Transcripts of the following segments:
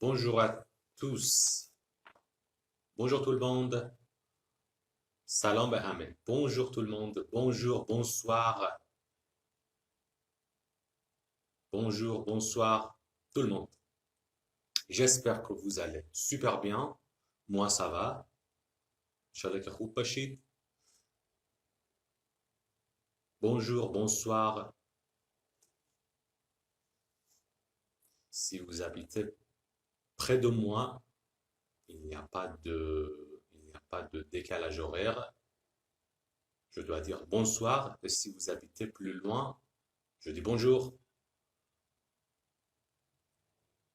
Bonjour à tous. Bonjour tout le monde. Salam Ahmed. Bonjour tout le monde. Bonjour, bonsoir. Bonjour, bonsoir tout le monde. J'espère que vous allez super bien. Moi, ça va. Inch'Allah que خوب باشید. Bonjour, bonsoir. Si vous habitez près de moi, il n'y a pas de décalage horaire. Je dois dire bonsoir. Et si vous habitez plus loin, je dis bonjour.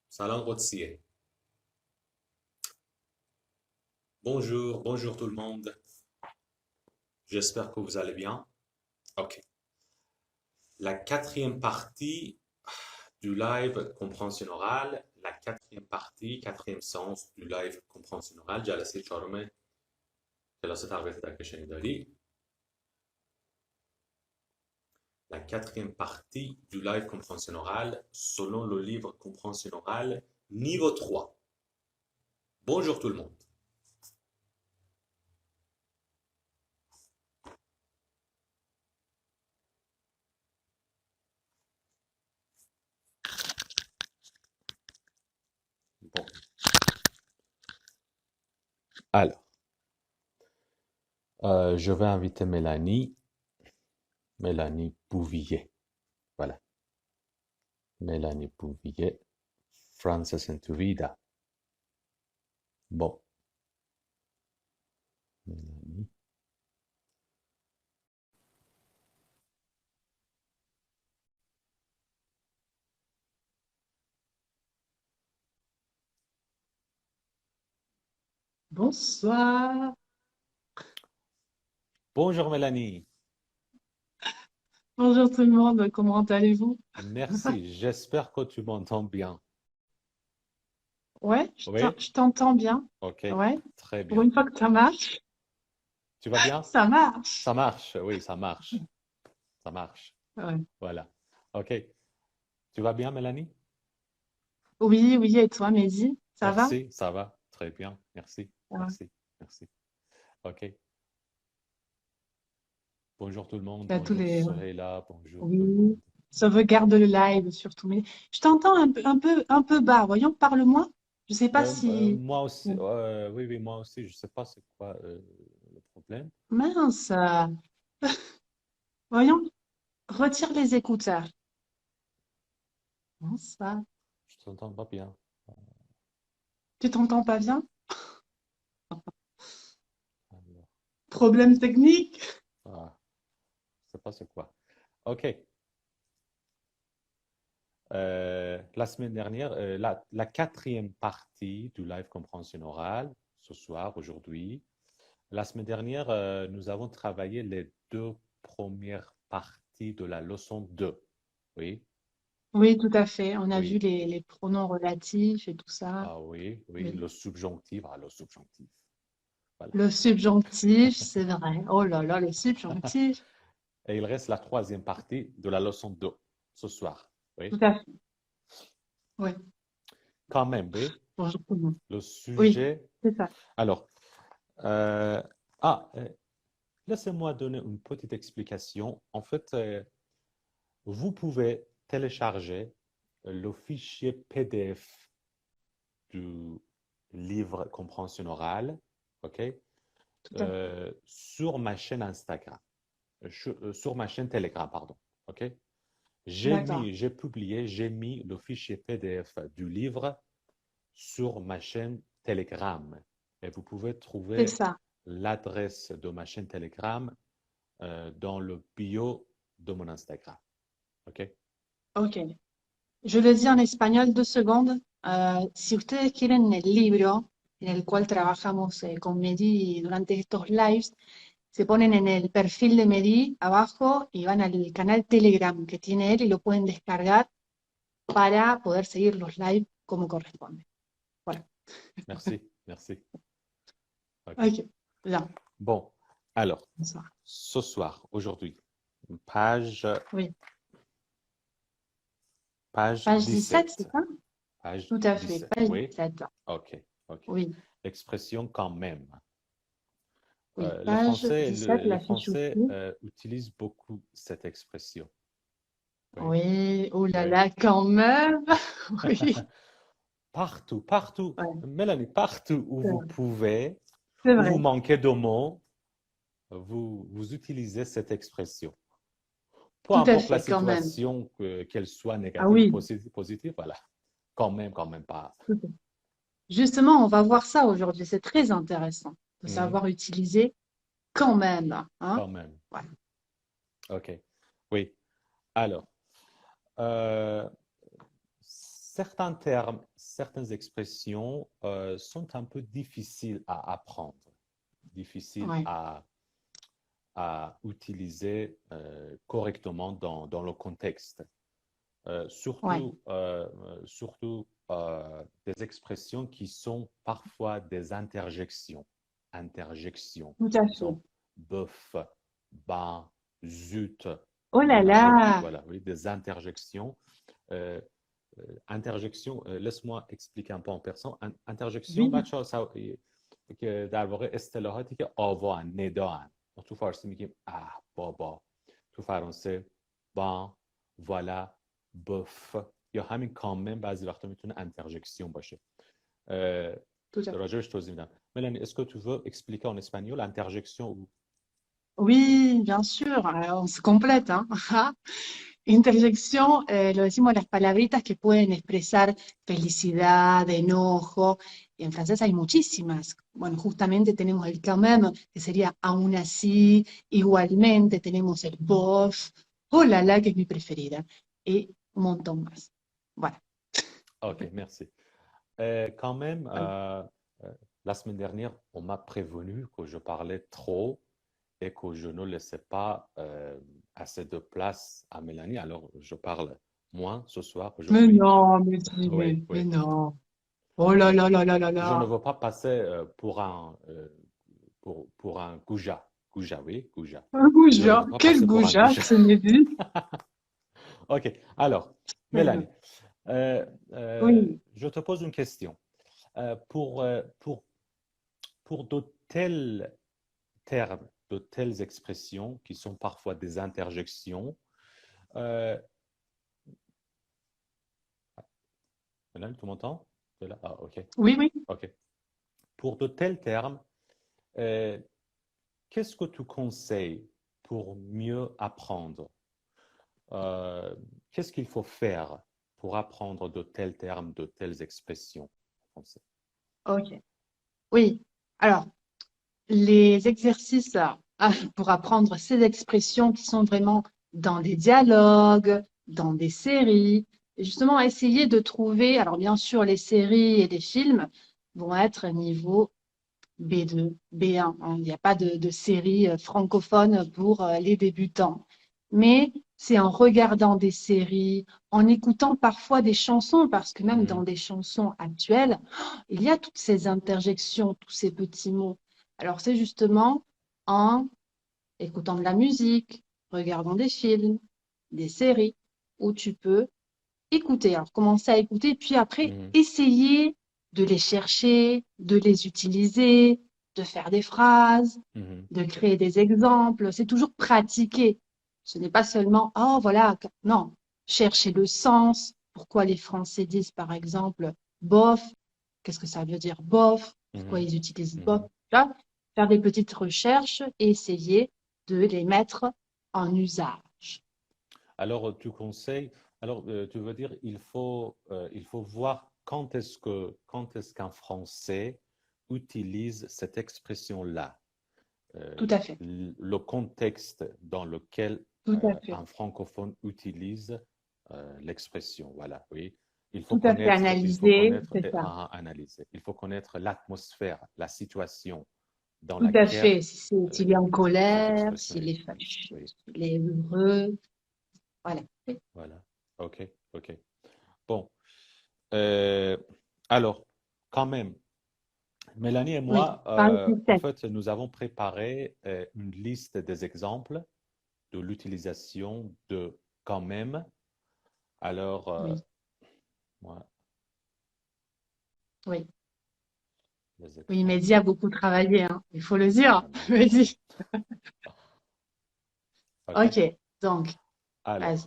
Salam Rotsiye. Bonjour, bonjour tout le monde. J'espère que vous allez bien. Ok. La quatrième partie du live compréhension orale, la quatrième partie, quatrième séance du live compréhension orale, جلسه چهارم کلاس تقویت درک شنیداری. La quatrième partie du live compréhension orale selon le livre compréhension orale niveau 3. Bonjour tout le monde. Bon. Alors, je vais inviter Mélanie Bouvillet. Voilà. Mélanie Bouvillet. Frances Entuvida. Bon. Mélanie. Bonsoir. Bonjour Mélanie. Bonjour tout le monde, comment allez-vous? Merci, j'espère que tu m'entends bien. Ouais, Oui? je t'entends bien. Ok, Ouais, très pour bien. une fois que ça marche, Tu vas bien? ça marche. Ça marche, oui, ça marche. Ça marche. Ouais. Voilà. Ok. Tu vas bien, Mélanie? Oui, oui, et toi, Mehdi, ça va? Merci, ça va. Très bien. Merci, Ça va. merci, merci. Ok. Bonjour tout le monde. Il y a tous Bonjour les... Soheila. Bonjour tout le Oui, monde. sauvegarde le live surtout. Mais je t'entends un peu bas. Voyons, parle-moi. Je sais pas si... Moi aussi, oui, oui, moi aussi, je ne sais pas c'est quoi le problème. Mince. Voyons, retire les écouteurs. Mince, ça. Je ne t'entends pas bien. Tu t'entends pas bien? Alors, Problème technique? ah, je ne sais pas c'est quoi. Ok. La semaine dernière, la quatrième partie du live compréhension orale, ce soir, aujourd'hui. La semaine dernière, nous avons travaillé les deux premières parties de la leçon 2. Oui, Oui, tout à fait. On a vu oui, les pronoms relatifs et tout ça. ah oui, oui, Oui. le subjonctif, le subjonctif. Voilà. Le subjonctif, c'est vrai. Oh là là, le subjonctif. Et il reste la troisième partie de la leçon 2 ce soir. Oui, Tout à fait. Oui. quand même, oui, Bonjour tout le monde. le Oui, sujet. c'est ça. Alors, euh, ah, euh, laissez-moi donner une petite explication. En fait, vous pouvez télécharger le fichier PDF du livre compréhension orale, ok, Tout à fait. sur ma chaîne Instagram, sur ma chaîne Telegram, pardon, ok. D'accord. J'ai mis le fichier PDF du livre sur ma chaîne Telegram. Et vous pouvez C'est trouver ça. l'adresse de ma chaîne Telegram dans le bio de mon Instagram. Ok? Ok. Je le dis en espagnol, 2 secondes. Si ustedes quieren el libro en el cual trabajamos con Mehdi durante estos lives, se ponen en el perfil de Mehdi abajo y van al canal Telegram que tiene él y lo pueden descargar para poder seguir los lives como corresponde. Voilà. Merci, merci. Ok. Ok, bien. Bon, alors, Bonsoir. ce soir, aujourd'hui, page, Oui. page Page 17, c'est 17. ça? Page Tout à fait, 17. page Oui, 17. ok, ok. Oui, L'expression quand même. oui, Le page français, 17, le la fiche français aussi. utilise beaucoup cette expression. Oui, Oui, oh là oui. là, quand même. Oui, Partout, partout. ouais, Mélanie, partout où vous pouvez, c'est où vous vrai. manquez de mots, vous utilisez cette expression. Peu Tout à importe la fait, quand même. situation, qu'elle soit Ah négative ou oui, positive, voilà. Quand même pas. tout à fait. Justement, on va voir ça aujourd'hui. C'est très intéressant de Mhm, savoir utiliser quand même, hein. quand même. Ouais. OK. Oui. Alors, euh, certains termes, certaines expressions sont un peu difficiles à apprendre, difficiles Ouais. à utiliser correctement dans le contexte. Ouais, Surtout des expressions qui sont parfois des interjections. Interjections, tout par à fait. exemple, bœuf, ben, zut. Oh là Voilà, oui, là, voilà, oui, des interjections. Euh, Interjection, laisse-moi expliquer un peu en persan. Interjection oui, بچه که در واقع اصطلاحاتی که آوان ندان تو فارسی میگیم بابا تو فرانسه با voilà bof یا همین کامن بعضی وقتا میتونه انترجکسیون باشه tout à fait. راجعش توضیح میدم ملانی est-ce que tu veux expliquer en espagnol interjection ou Oui, bien sûr, on se complète, ¿ah? Interjección, lo decimos las palabritas que pueden expresar felicidad, enojo, y en francés hay muchísimas. Bueno, justamente tenemos el quand même, que sería aún así, igualmente tenemos el bof, oh là là, que es mi preferida, y un montón más. Voilà. ok merci quand même euh, la semaine dernière on m'a prévenu que je parlais trop et que je ne laissais pas assez de place à Mélanie. Alors, je parle moins ce soir, Mais aujourd'hui. non, mais si, Oui, mais oui. non. Oh là Je, là là là là je ne là. veux pas passer pour un goujat. Goujat, oui, goujat. Un Je ne goujat, veux pas quel passer pour un goujat, goujat. ce midi. OK. Alors, Mélanie, je te pose une question. Euh, pour, euh, pour, pour de tels termes, de telles expressions qui sont parfois des interjections, euh, Mélanie, tu m'entends? Tu es là? Ah, OK. Oui, oui. OK. Pour de tels termes, euh, qu'est-ce que tu conseilles pour mieux apprendre? Euh, Qu'est-ce qu'il faut faire pour apprendre de tels termes, de telles expressions en français? Ok. Oui. Alors, les exercices pour apprendre ces expressions qui sont vraiment dans des dialogues, dans des séries, et justement essayer de trouver, alors bien sûr, les séries et les films vont être niveau B2, B1, hein. Il n'y a pas de série francophone pour les débutants. Mais c'est en regardant des séries, en écoutant parfois des chansons, parce que même dans Mhm, des chansons actuelles, il y a toutes ces interjections, tous ces petits mots. Alors c'est justement en écoutant de la musique, regardant des films, des séries, où tu peux écouter. Alors commencer à écouter, puis après mhm, essayer de les chercher, de les utiliser, de faire des phrases, mhm, de créer des exemples. C'est toujours pratiquer. Ce n'est pas seulement, oh voilà, non, chercher le sens. Pourquoi les Français disent par exemple bof? Qu'est-ce que ça veut dire bof? Pourquoi mhm, ils utilisent bof? mhm. Là, faire des petites recherches et essayer de les mettre en usage. Alors, tu conseilles, alors tu veux dire, il faut voir quand est-ce qu'un Français utilise cette expression-là. Tout à fait, Le contexte dans lequel tout à fait, un francophone utilise l'expression. Voilà, oui. tout à fait Il faut analysé, connaître c'est et ça. analyser. Il faut connaître l'atmosphère, la situation dans Tout à laquelle fait. S'il est en cette colère, expression s'il est est utilisée. fâché, Oui, s'il est heureux. Voilà. voilà. OK, OK. Bon. Euh, alors, quand même, Mélanie et Oui, moi, par le en système. fait, nous avons préparé une liste des exemples de l'utilisation de quand même. Alors, Oui. voilà. Oui. Les Oui, exemples. Mehdi a beaucoup travaillé, hein. Il faut le dire, Voilà. Mehdi. OK. Ok, donc, vas-y. Alors,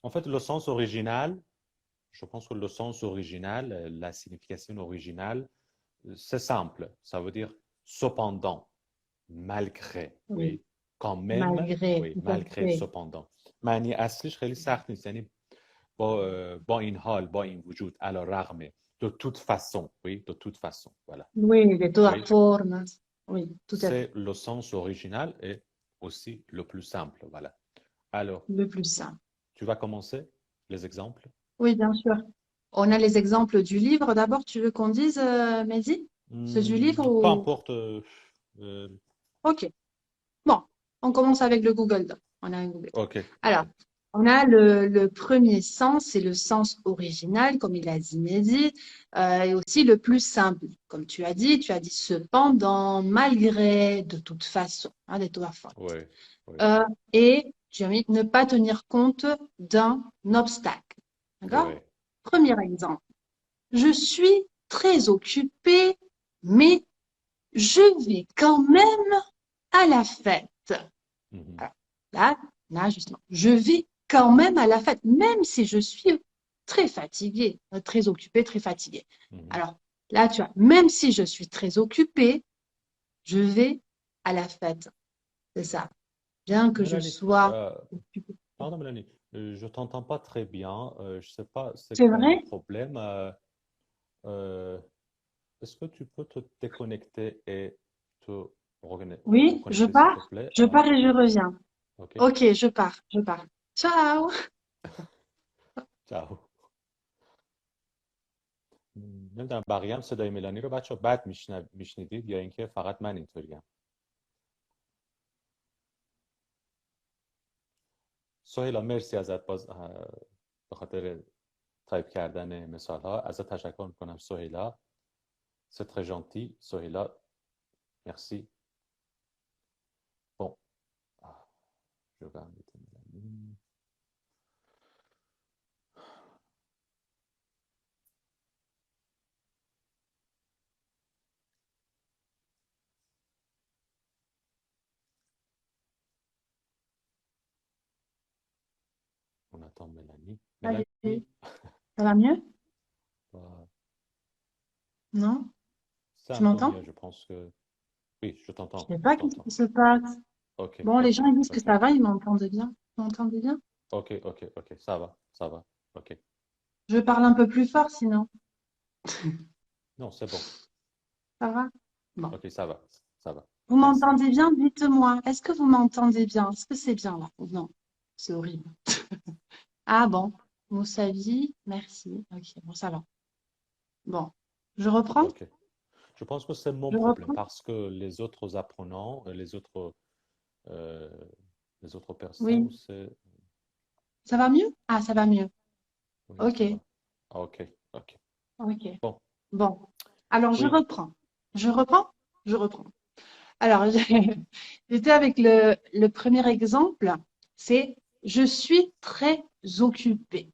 en fait, le sens original, je pense que le sens original, la signification originale, c'est simple. Ça veut dire cependant, malgré، Oui, oui. quand même، malgré, oui. tout à malgré، fait. cependant. معنی اصلیش خیلی سخت نیست. یعنی با این حال، با این وجود، علی رغم، de toute façon، oui. de toute façon. Voilà. Oui, de todas Oui. formas. Oui, tout à fait. C'est le sens original et aussi le plus simple. Voilà. Alors, Le plus simple. tu vas commencer les exemples? Oui, bien sûr. On a les exemples du livre. D'abord, tu veux qu'on dise, Mehdi? C'est du livre Peu ou... importe. Euh, Ok. Bon, on commence avec le Google Doc. On a un Google Doc. ok, Alors, ok. on a le premier sens, c'est le sens original, comme il a dit Mehdi, et aussi le plus simple. Comme tu as dit cependant, malgré, de toute façon, hein, de toute façon. Oui, oui, Et tu as mis ne pas tenir compte d'un obstacle. D'accord? oui. Premier exemple. Je suis très occupée, mais je vais quand même à la fête. Mhm, Alors, là, justement, je vais quand même à la fête, même si je suis très fatiguée, très occupée, très fatiguée. mhm. Alors, là, tu as, même si je suis très occupée, je vais à la fête. C'est ça. Bien que je Mélanie, sois occupée. pardon Mélanie, je t'entends pas très bien. Je sais pas c'est C'est quoi le vrai? problème. Euh, est-ce que tu peux te déconnecter et te Oui, reconnecter s'il te plaît? je pars et je reviens. Ok, Ok, je pars, je pars. Ciao! ciao. نمیدونم بقیه هم صدای ملانی رو بچه بد میشنیدید یا اینکه فقط من اینطوریم؟ سهیلا مرسی ازت باز به خاطر تایپ کردن مثال ها ازت تشکر میکنم سهیلا. C'est très gentil سهیلا. Merci. Bon, ah, je vais inviter Mélanie. On attend Mélanie. Salut, Mélanie, ça va mieux? euh, Non? c'est Tu un peu m'entends? mieux, je pense que... Oui, je Je t'entends, sais je pas qu'est-ce t'entends. qui se passe. Ok, Bon, les ok, gens ils disent que ok, ça va, ils m'entendent bien. Vous m'entendez bien? ok, ok, ok, ça va, ça va, ok. Je parle un peu plus fort sinon. Non, c'est bon, Ça va? Bon. ok, ça va, Vous merci. m'entendez bien? Dites-moi. Est-ce que vous m'entendez bien? Est-ce que c'est bien là? Ou non? C'est horrible. Ah bon. Vous saviez? Merci. Ok, bon, ça va. Bon. Je reprends? Ok. Je pense que c'est mon Je problème reprends? parce que les autres apprenants, euh, les autres personnes, Oui. c'est... Ça va mieux? Ah, ça va mieux. Oui, Ok. ça va. Ah, ok, ok. Ok. Bon, Bon. Alors, je oui. reprends. Je reprends? Je reprends. Alors, j'étais avec le premier exemple, c'est je suis très occupée,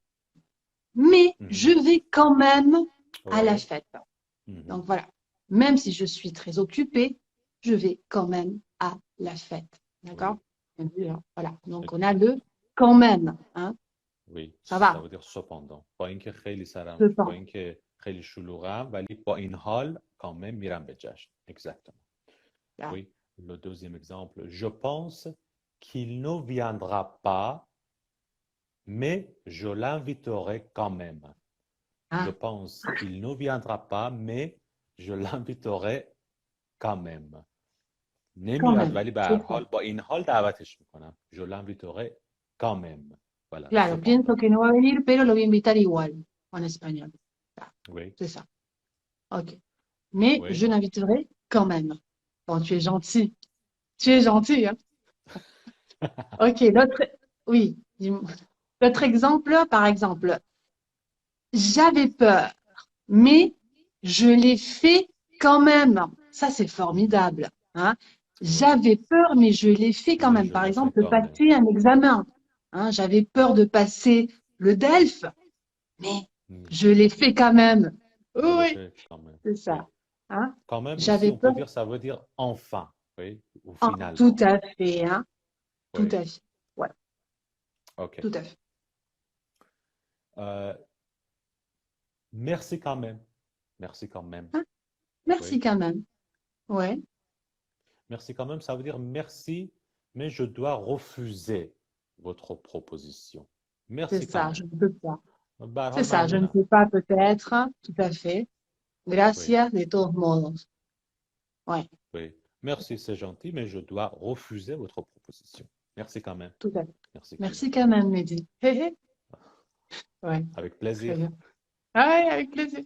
mais je Mhm. vais quand même à la Ouais. fête. Mhm. Donc voilà, même si je suis très occupée, je vais quand même à la fête. D'accord? Oui. Voilà, donc on a Exact. le quand même, hein, Oui, ça ça va, veut dire cependant. با اینکه خیلی je سرم با pense. اینکه خیلی شلوغم ولی با این حال quand même میرم به جشن. Exactement. Là. Oui. Le deuxième exemple, je pense qu'il ne viendra pas, mais je l'inviterai quand même. Je Hein, pense qu'il ne viendra pas, mais je l'inviterai quand même. quand نمیاد même, ولی به هر c'est ça. حال با این حال دعوتش میکنم. Je l'inviterai quand même. Voilà, Claro, pienso cependant. que no va a venir, pero lo voy a invitar igual, en español. Là, Oui, c'est ça. Ok. Mais oui. je l'inviterai quand même. Bon, tu es gentil. Tu es gentil, hein? Ok, oui, l'autre exemple, par exemple, j'avais peur, mais je l'ai fait quand même. Ça, c'est Mhm. formidable, hein? Oui, J'avais peur, mais je l'ai fait quand mais même. je Par le fais exemple, de quand même. passer un examen, hein? J'avais peur de passer le DELF, mais Mhm. je l'ai fait quand même. Oui, Quand même. c'est Oui. ça. Hein? Quand même, aussi, J'avais on peut peur. dire, ça veut dire enfin. Oui, ou Ah, tout finalement. à fait, hein? Tout Oui. à fait. Ouais, OK. tout à fait. Euh, merci quand même. Merci quand même. Ah, merci Oui. quand même. Ouais, Merci quand même, ça veut dire merci, mais je dois refuser votre proposition. c'est Merci quand ça, je même. ne peux pas. C'est بحال ça, je ne معمولة. peux pas peut-être. Tout à fait. Oui, Gracias de todos modos. Ouais, oui. Merci, c'est gentil, mais je dois refuser votre proposition. Merci quand même. tout à fait. Merci quand même. Merci quand même, Mehdi. Hé, hé. Ouais, Avec très plaisir. bien. Ah ouais, avec plaisir.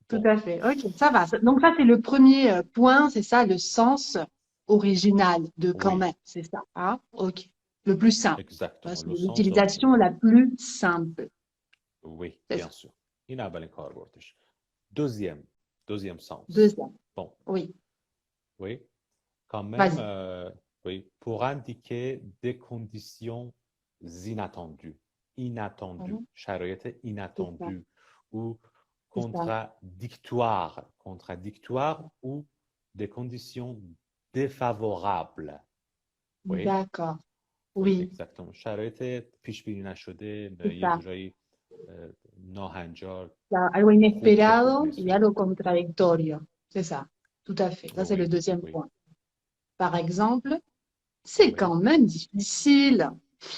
Tout Bon, à fait. Ok, ça va. Donc ça, c'est le premier point, c'est ça, le sens original de quand oui, même. C'est ça. Ah, ok. Le plus simple. Ça, exactement. c'est Le sens l'utilisation original. la plus simple. Oui, C'est bien ça. sûr. İnabalen kardeş. Deuxième, deuxième sens. Deuxième. Bon, Oui. oui. Quand même, Vas-y. oui, pour indiquer des conditions inattendues, inattendues, Mhm. شرایط C'est ça. inattendues ou C'est ça. contradictoires, contradictoires ou des conditions défavorables. Oui, D'accord. oui, Oui, exactement. شرایط پیش بینی نشده c'est یه ça. جورایی ناهنجار Algo که خوب inesperado نیست. y algo contradictorio. C'est ça. Tout à fait. Ça, c'est le Oui, deuxième oui, point. Par exemple, c'est oui. quand même difficile.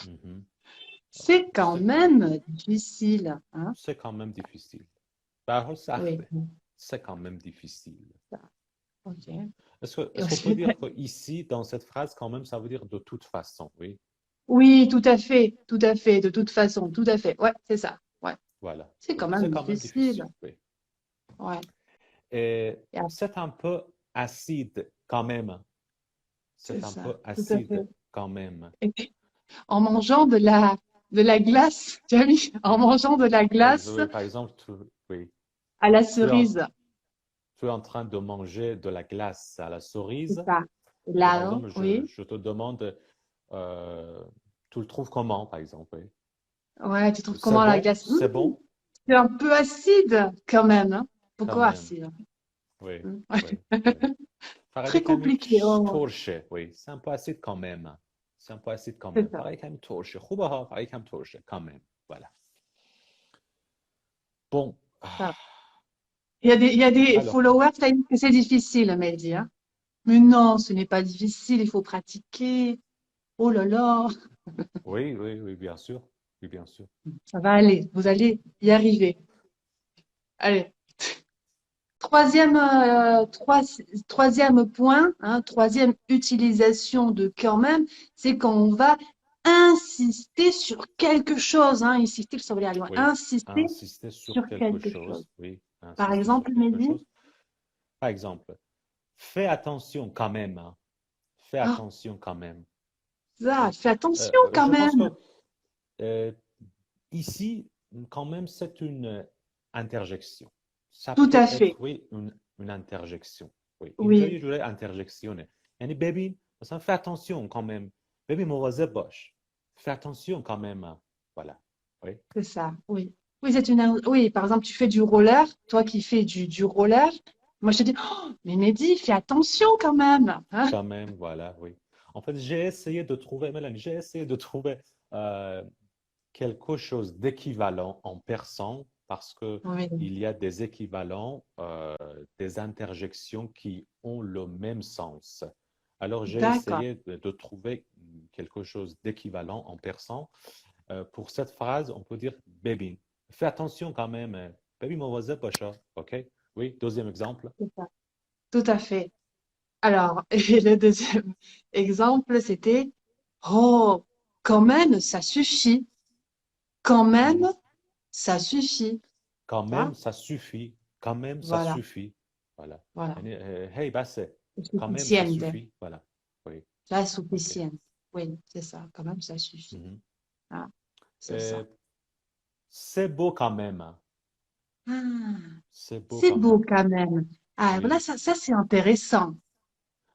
Mhm. C'est quand C'est même difficile. Hein? c'est quand même difficile. به هر حال Oui. سخته. C'est quand même difficile. Ça. Ok. Et Est-ce qu'on peut aussi- dire qu'ici, dans cette phrase, quand même, ça veut dire de toute façon, oui? Oui, tout à fait. Tout à fait. De toute façon. Tout à fait. Ouais, c'est ça. Ouais. Voilà, C'est oui. quand C'est même quand même difficile. difficile, oui. Ouais. Et Et après, c'est un peu acide quand même. c'est C'est un ça. peu Tout à fait. acide quand même. Et puis, en mangeant de la glace, tu as vu? En mangeant de la glace Oui, par exemple, oui, à la tu es en, cerise. tu es en train de manger de la glace à la C'est cerise. ça. Et par Helado, exemple, oui. je te demande, euh, tu le trouves comment, par exemple? Oui. Ouais, tu trouves C'est comment la bon? glace? C'est bon? C'est un peu acide quand même, hein. Quand Beaucoup même. acide. Oui, Hmm. oui, oui. Très Pareil comme compliqué. Oh, torche, oui, c'est un peu acide quand même. C'est un peu acide quand c'est même. ça. Pareil comme torche. خوبه ها pareil comme torche quand même. Voilà. Bon, Ça. Il y a des alors, followers qui disent que c'est difficile, Mehdi, hein. Mais non, ce n'est pas difficile, il faut pratiquer. Oh là là, oui, oui, oui, bien sûr. Oui, bien sûr. ça va aller, vous allez y arriver. Allez, troisième, troisième point, hein, troisième utilisation de quand même, c'est quand on va insister sur quelque chose, hein, insister sobre algo, Oui, insister insister sur sur quelque quelque chose. chose. Oui, Par insister sur exemple, quelque Mehdi, chose. Par exemple, fais attention quand même, hein. Fais ah, attention quand même. ça, Oui. fais attention quand Je pense même. que euh, ici, quand même, c'est une interjection. Ça Tout peut à fait, être, oui, une interjection. Oui. اینجا oui, یه جوری interjectionه. یعنی ببین مثلا fais attention quand même. ببین مواظب باش. Fais attention quand même. Voilà. Oui. c'est ça, oui. Oui, oui, par exemple, tu fais du roller, toi qui fais du roller, moi je te dis, oh, mais Mehdi, fais attention quand même, hein. Quand même, voilà, oui. En fait, j'ai essayé de trouver, Mélanie, j'ai essayé de trouver euh, quelque chose d'équivalent en persan parce que Oui, il y a des équivalents, des interjections qui ont le même sens. Alors, j'ai d'accord, essayé de trouver quelque chose d'équivalent en persan. Pour cette phrase, on peut dire baby. Fais attention quand même. Baby مواظب باشه. OK? Oui, deuxième exemple. c'est ça, tout à fait. Alors, et le deuxième exemple, c'était, oh, quand même, ça suffit. Quand même, Mhm. ça suffit. Quand Tu vois? même, ça suffit. Quand même, ça Voilà, suffit. Voilà. voilà. Hey, بس. Quand même, ça Suficiente. suffit. Voilà. Oui. La OK. suficiente. Oui, c'est ça. Quand même, ça suffit. Mhm. Ah, c'est Euh, ça. c'est beau quand même. Ah, C'est beau c'est quand beau même. quand même. Ah, voilà, Oui. ça c'est intéressant.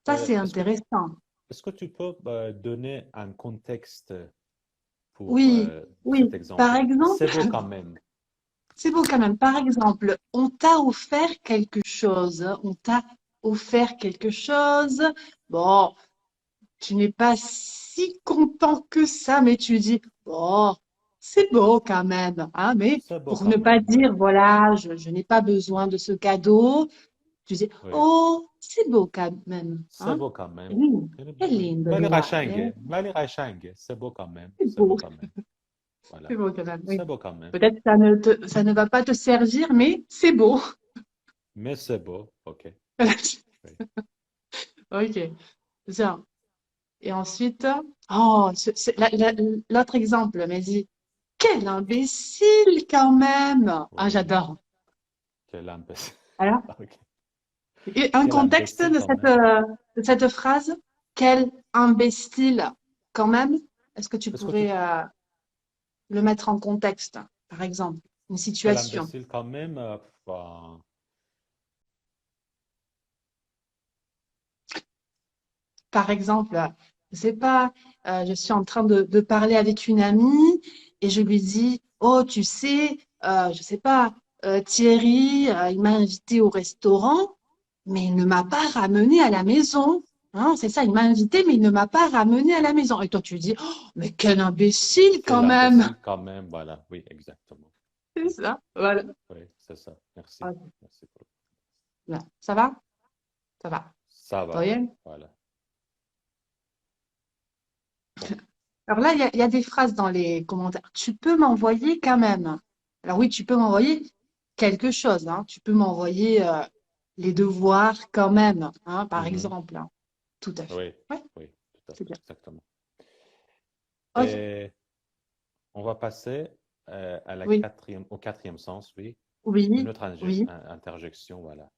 Ça, c'est Est-ce que, intéressant. est-ce que tu peux donner un contexte pour Oui, cet oui. Par exemple? C'est exemple, beau quand même. C'est beau quand même. Par exemple, on t'a offert quelque chose. On t'a offert quelque chose. Bon, tu n'es pas si content que ça, mais tu dis, oh, c'est beau quand même, hein, mais C'est beau pour quand ne pas même, oui. dire, voilà, je n'ai pas besoin de ce cadeau, tu dis, Oui. oh, c'est beau quand même, C'est hein. beau quand même. Lindo, è Oui. lindo Mali l'uguale, Rachangue. Mali Rachangue. C'est beau quand même. c'est C'est beau beau, quand même. c'est Voilà. beau quand même, C'est oui. beau quand même. Peut-être ça ne va pas te servir, mais c'est beau. Mais c'est beau. OK. Oui. Ok, bien. Et ensuite, oh, l'autre exemple, mais dit, quel imbécile quand même! Ah, Oui. j'adore. Quel imbécile. Alors, OK. et un Quel contexte imbécile quand même. de cette phrase, quel imbécile quand même, est-ce que tu Est-ce que tu... pourrais le mettre en contexte, par exemple, une Quel situation? imbécile quand même. Enfin, Par exemple, je sais pas, je suis en train de parler avec une amie et je lui dis, oh, tu sais, je sais pas, Thierry, il m'a invité au restaurant, mais il ne m'a pas ramené à la maison. Hein, c'est ça, il m'a invité, mais il ne m'a pas ramené à la maison. Et toi, tu dis, oh, mais quel imbécile quand quel même. imbécile quand même. Voilà. Oui, exactement. C'est Oui, ça, voilà. oui, c'est ça. Merci. Ok, Merci pour... bien. Ça va? Ça va. Ça va, Tout oui. bien? Voilà. Bon. Alors là, il y a des phrases dans les commentaires. Tu peux m'envoyer quand même. Alors oui, tu peux m'envoyer quelque chose. Hein. Tu peux m'envoyer les devoirs quand même, hein, par Mhm. exemple. Hein. Tout à fait. Oui, Ouais, oui, tout à c'est fait, bien. exactement. Ok. Et on va passer à Oui, au quatrième sens, oui. Une oui, autre oui, interjection, voilà.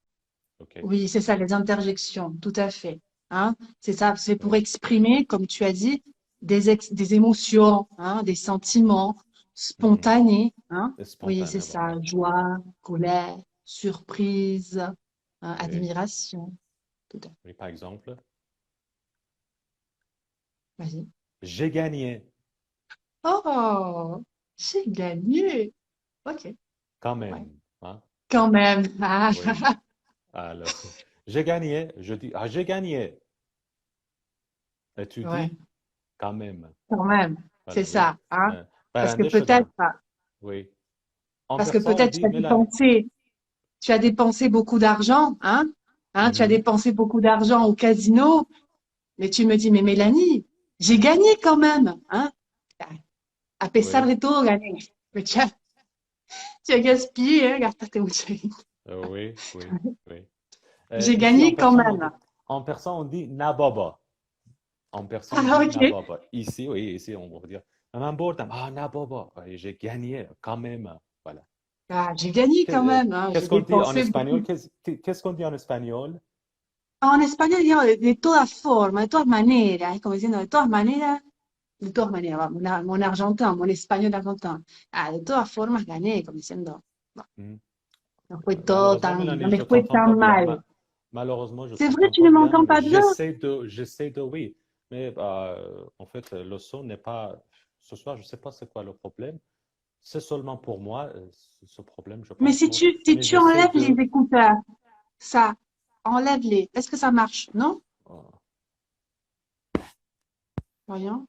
OK. oui, c'est ça, les interjections. Tout à fait. Hein. C'est ça, c'est pour Oui. exprimer, comme tu as dit, des émotions, hein, des sentiments Mhm. spontanés. Hein. Et Oui, c'est spontané, ça. voilà. Joie, colère, surprise, hein, Oui. admiration. Tout à fait. Oui, par exemple, Vas-y. j'ai gagné, Oh, j'ai gagné. Ok, quand ouais. même. Hein? Quand même. Ah, Oui. Alors, j'ai gagné, je dis, ah, j'ai gagné. Et tu ouais, dis, quand même. quand même. C'est Voilà, oui. ça, hein. Parce que برنده peut-être, شدم. Oui. En parce que persan, on peut-être dit Mélanie. tu as dépensé beaucoup d'argent, hein. Hein, tu as Mhm. dépensé beaucoup d'argent au casino, mais tu me dis, mais Mélanie, j'ai gagné quand même, hein. A pesar Oui. de todo, gané. Mais tu as gaspillé, hein, gastaste mucho. Oui, oui, oui. J'ai Ici, gagné quand même. en persan, on dit Nababa. En persan, on Ah, dit ok. Nababa. Ici, oui, ici, on va dire Maman Bordam. Ah, Nababa. Oui, j'ai gagné, quand même. Voilà. Ah, j'ai gagné quand même, hein. J'ai Qu'est-ce qu'on dit en dépensé beaucoup. espagnol? Qu'est-ce qu'on dit en espagnol? Ah, en español digamos de todas formas, de todas maneras, es como diciendo de todas maneras, va, mon argentin, mon español argentin. Ah, de todas formas gané, como diciendo, no, Hmm. Malheureusement, no Mélanie, me je fue t'entends pas tan bien. mal. Malheureusement, je C'est vrai, t'entends tu pas ne bien. m'entends pas bien? J'essaie de, oui. Mais en fait, le son n'est pas. Ce soir, je ne sais pas c'est quoi le problème. C'est seulement pour moi, ce problème, je Mais pense. si Mais tu j'essaie enlèves les de. écouteurs, ça, enlève-les. Est-ce que ça marche? Non? euh, Voyons.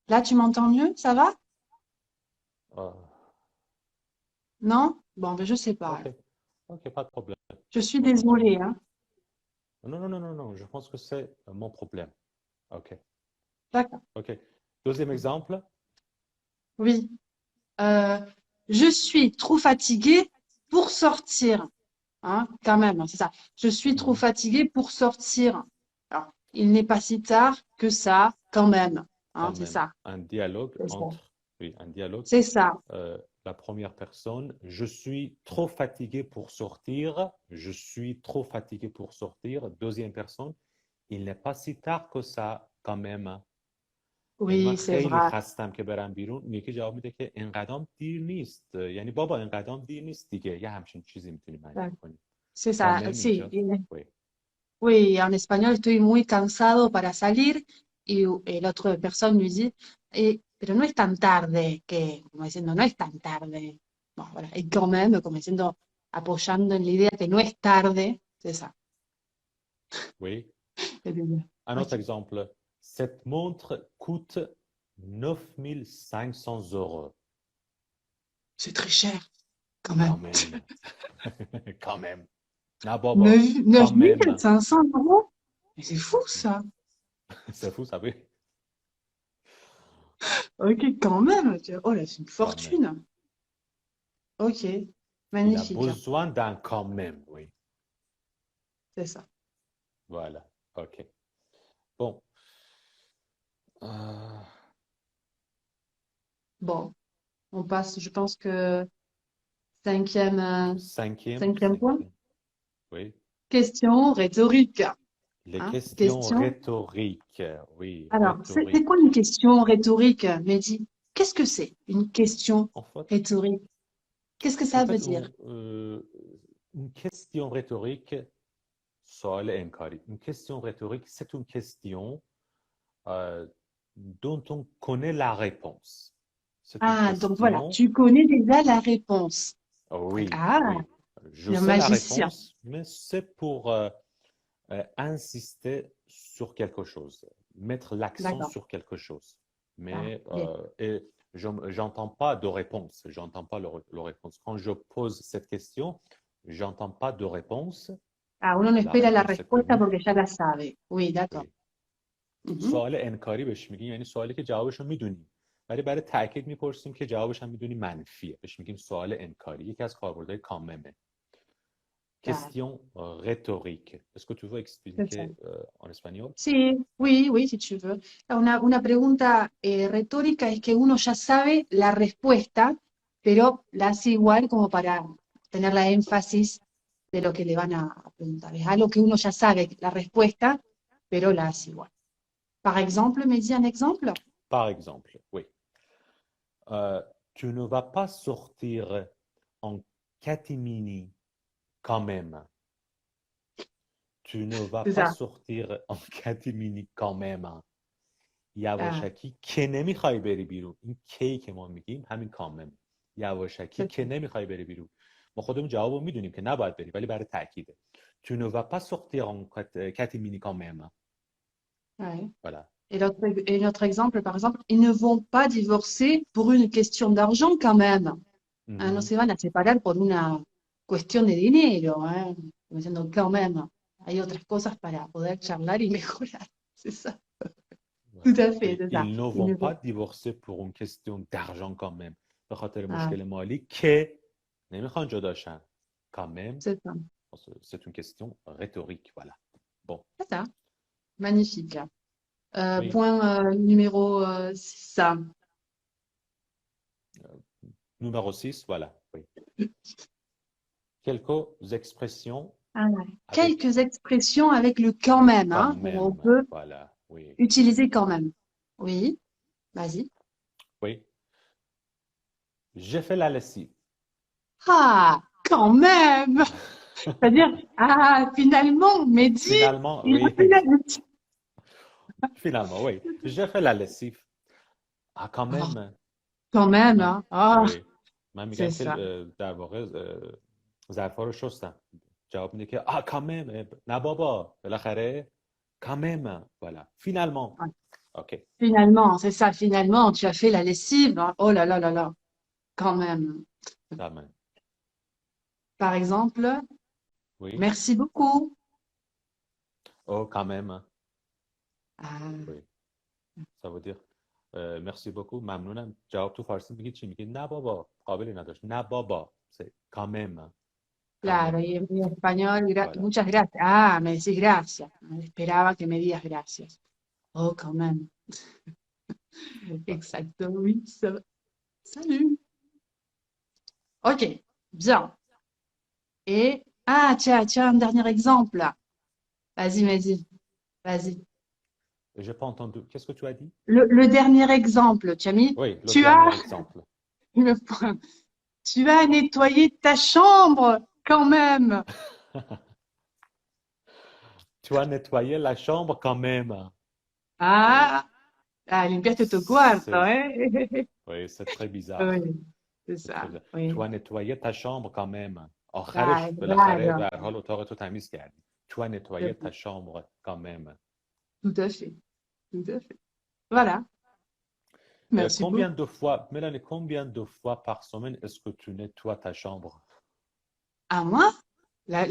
Là, tu m'entends mieux? Ça va? euh, Non? Bon, ben, je sais pas, ok, alors. ok, pas de problème. Je suis On va continuer. désolée, hein. Non, non, non, non, non. Je pense que c'est mon problème. Ok, D'accord. ok. Deuxième exemple. Oui. Euh, je suis trop fatiguée pour sortir. Hein, quand même, hein, c'est ça. Je suis trop Mhm. fatiguée pour sortir. Alors, il n'est pas si tard que ça, quand même. Quand Hein, c'est même, ça. un dialogue C'est ça. entre, oui, un dialogue. C'est ça. La première personne, je suis trop fatigué pour sortir. Je suis trop fatigué pour sortir. Deuxième personne, il n'est pas si tard que ça, quand même. یعنی من Oui, c'est خیلی vrai. خستم که برم بیرون. اون یکی جواب میده که اینقدرام دیر نیست. یعنی بابا اینقدرام دیر نیست دیگه. یه همچین چیزی میتونی معنی Ouais. کنی. C'est Quand ça. même Si. اینجا. Oui. Oui, en espagnol, estoy muy cansado para salir. Y la otra persona lui dit, pero no es tan tarde, que, como diciendo, no es tan tarde. No, voilà. Y quand même, como diciendo, apoyando en la idea que no es tarde, c'est ça. Oui. C'est bien. Un autre Ok. exemple. Cette montre coûte 9 500 euros. C'est très cher, quand Quand même. même. Quand même. Ah, Bobo, 9 quand même. 500 euros? Mais c'est fou, ça. C'est fou, ça, oui. Ok, quand même. Oh là, c'est une Quand même. fortune. Ok, Il a magnifique. besoin d'un quand même, oui. C'est ça. Voilà. OK. Bon. Euh, Bon, on passe, je pense que cinquième, cinquième, cinquième point. oui. Question rhétorique. Les Hein? questions Question. rhétoriques. Oui, Alors, c'est quoi une rhétoriques. question rhétorique, Mehdi? Qu'est-ce que c'est une question En fait, rhétorique? Qu'est-ce que en ça veut fait, dire? une question rhétorique, سوال انکاری. Une question rhétorique, c'est une question euh, dont on connaît la réponse. C'est une Ah, donc voilà, question, tu connais déjà la réponse. oui, Ah, oui. Je le sais la magicien. réponse, mais c'est pour insister sur quelque chose, mettre l'accent D'accord. sur quelque chose. Ah, Mais bien. j'entends pas de réponse. J'entends pas le réponse. Quand je pose cette question, j'entends pas de réponse. Ah, uno no La espera la réponse est respuesta connue. porque ya la sabe. Oui, d'accord. Oui. Mhm. سوال انکاری بهش میگیم، یعنی سوالی که جوابش رو میدونیم ولی برای تاکید میپرسیم که جوابش هم میدونیم منفیه، بهش میگیم سوال انکاری. یکی از کاربردهای کاممه. Claro, Question rhétorique. Est-ce que tu veux c'est ça. expliquer en espagnol? Sí, oui, oui, si tu veux. Una pregunta retórica es que uno ya sabe la respuesta, pero la hace igual como para tener la énfasis de lo que le van a preguntar. Es algo que uno ya sabe la respuesta, pero la hace igual. Par exemple, me dis un exemple? Par exemple, oui. Euh, Tu ne vas pas sortir en catimini quand même. Tu ne vas C'est pas ça. sortir en catimini quand même. Ah, یواشکی که نمیخوای بری بیرون. این کی که ما میگیم همین کامل. یواشکی c'est که ça. نمیخوای بری بیرون. ما خودمون جوابو میدونیم که نباید بری ولی برای تاکیده. Tu ne vas pas sortir en catimini quand même. Ouais. Voilà. Et notre exemple, par exemple, ils ne vont pas divorcer pour une question d'argent quand même. Ah, no Mhm. se van a separar por una cuestión de dinero, ¿eh? Como diciendo, quand même, hay otras cosas para poder charlar y mejorar. C'est ça. Tout Voilà. à fait, Oui, c'est ça. ils ne Ils vont ne pas vont- divorcer pour une question d'argent quand même. به خاطر Ah, مشکل مالی که نمیخوان جداشن. Quand même, c'est ça. c'est une question rhétorique. Voilà. Bon. C'est ça. Magnifique. Oui. Point numéro 6. Numéro 6, voilà. Oui. Quelques expressions Ah, ouais. avec Quelques expressions avec le quand même, quand hein, où on même. peut Voilà. Oui. utiliser quand même. Oui, vas-y. Oui. J'ai fait la lessive. Ah, quand même! C'est-à-dire, ah, finalement, Mehdi, Finalement, il a oui. fait la routine. Finalement, oui. J'ai fait la lessive. Ah, quand Ah, même. quand même, من hein. Ah, oui. من c'est میگم که ça. در واقع ظرفا رو شستم. جواب میده که ah quand même. نه بابا بالاخره quand même. Voilà. Finalement. Ouais. OK. Finalement, c'est ça. Finalement, tu as fait la lessive, hein. Oh là là là là. Quand même. Quand même. Par exemple, Oui. merci beaucoup. Oh, quand même. Ah, Oui. Ça veut dire merci beaucoup. ممنونم. جواب تو فارسی میگی چی؟ میگی نه بابا قابلی نداشت. نه بابا. C'est quand même. Quand claro. même. Y en español, Voilà. muchas gracias. Ah, me decís gracias. Esperaba que me digas gracias. Oh, quand même. Voilà. Exacto, oui, ça va. Salut. Ok, bien. Et, ah, tiens, un dernier exemple. Vas-y, vas-y, vas-y. J'ai pas entendu. Qu'est-ce que tu as dit? Le dernier exemple, tu as mis, Oui, le tu dernier as, exemple. le point. Tu as nettoyé ta chambre quand même. Tu as nettoyé la chambre quand même. Oui. Ah, limpiaste tu cuarto, C'est ¿eh? oui, c'est très bizarre. Oui, c'est C'est très ça. bien. Tu Oui. as nettoyé ta chambre quand même. Ah, آخرش بالاخره claro. به هر حال اتاق تو تمیز کردی. Tu as Tout nettoyé à ta fait. chambre quand même. Tout à fait. Tout à fait. Voilà. Merci Combien beaucoup. de fois, Mélanie, combien de fois par semaine est-ce que tu nettoies ta chambre? À moi, la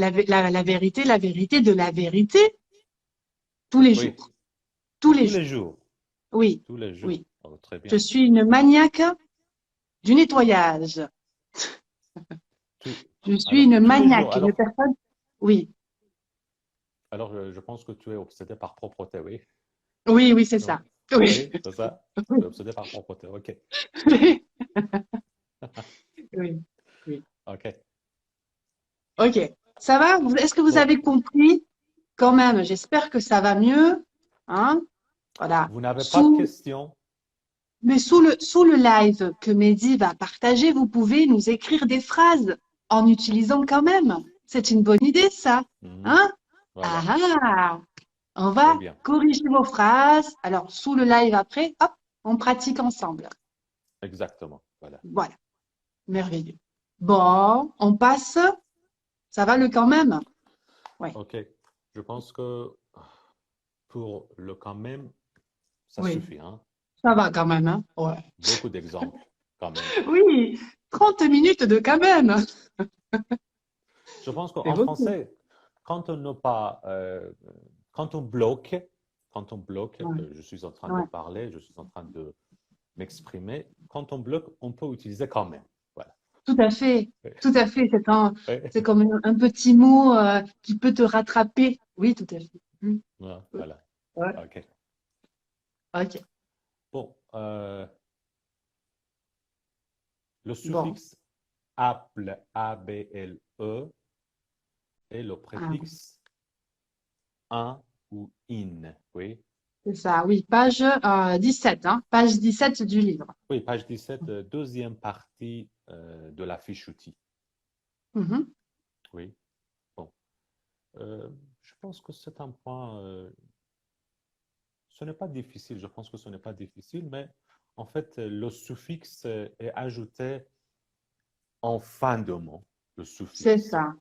vérité, la vérité de la vérité, tous les Oui, jours. Tous les tous les jours. jours. Oui. Tous les jours. Oui. Oh, très Je bien. suis une maniaque du nettoyage. Tu- Je suis alors, une tous les jours. maniaque, une personne. Oui. Alors, je pense que tu es obsédé par propreté, oui. Oui, oui, c'est Non? ça. Oui. Oui, c'est ça? Tu es Oui. obsédé par propreté. OK. Oui. Oui. OK. Ok. Ça va? Est-ce que vous Bon, avez compris? Quand même, j'espère que ça va mieux. Hein? Voilà. vous n'avez pas de questions? Mais sous le live que Mehdi va partager, vous pouvez nous écrire des phrases en utilisant quand même. C'est une bonne idée, ça. Mhm. Hein? Ah Voilà. ah! On Très va bien. corriger vos phrases. Alors, sous le live après, hop, on pratique ensemble. Exactement. Voilà. Voilà. Merveilleux. Bon, on passe. Ça va le quand même? Oui. OK. Je pense que pour le quand même, ça Oui. suffit, hein? Ça va quand même, hein? Ouais. Beaucoup d'exemples, quand même. Oui, 30 minutes de quand même. Je pense C'est qu'en beaucoup. français, quand on n'a pas, quand quand on bloque, Ouais, je suis en train de ouais. parler, je suis en train de m'exprimer, quand on bloque, on peut utiliser quand même. Voilà. Tout à fait. Tout à fait. C'est Ouais. comme un petit mot qui peut te rattraper. Oui, tout à fait. Mm. Voilà. Ouais. OK. Ok. Bon, le Bon. suffixe able, A-B-L-E, et le Ah, préfixe un ou in. Oui. c'est ça. Oui, page 17, hein. Page 17 du livre. Oui, page 17, deuxième partie de la fiche outil. Mhm. Oui. Bon. Je pense que c'est un point, ce n'est pas difficile, je pense que ce n'est pas difficile, mais en fait, le suffixe est ajouté en fin de mot, le C'est suffixe. ça.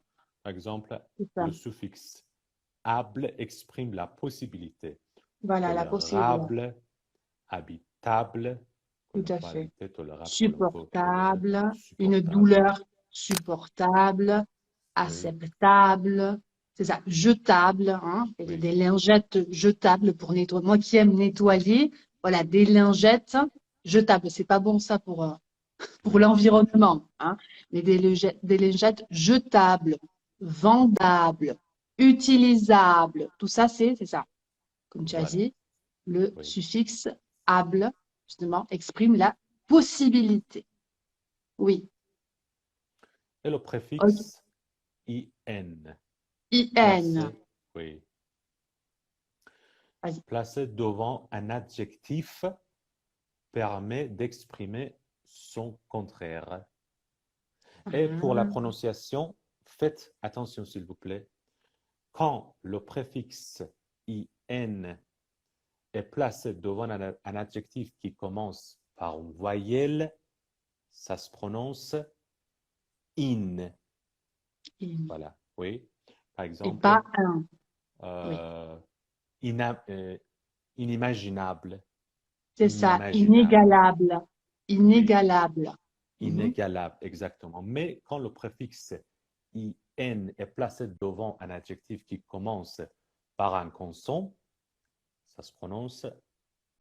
Par exemple, C'est ça. le suffixe able exprime la possibilité, Voilà la possibilité. tolérable, habitable, qu'on Tout ne à peut fait. habiter, tolérable, qu'on ne peut tolérer, Supportable. Une supportable. douleur supportable. Oui, Acceptable. C'est ça. Jetable. Hein. oui, Des lingettes jetables pour nettoyer. Moi qui aime nettoyer, voilà, des lingettes jetables. C'est pas bon ça pour oui, l'environnement, hein. Mais des lingettes jetables, vendables, utilisables. Tout ça, c'est ça. Comme tu as voilà, dit, le oui. suffixe able, justement, exprime la possibilité. Oui. Et le Ok. préfixe in, IN. placé, oui, Vas-y. placé devant un adjectif permet d'exprimer son contraire. Et pour la Ah, prononciation, faites attention s'il vous plaît. Quand le préfixe in est placé devant un adjectif qui commence par une voyelle, ça se prononce in. in. Voilà, oui. Par Et exemple, pas un. Oui. euh, inimaginable, C'est ça. inimaginable, Inégalable. oui, Inégalable. Mhm. inégalable, exactement. Mais quand le préfixe in est placé devant un adjectif qui commence par un consonne, ça se prononce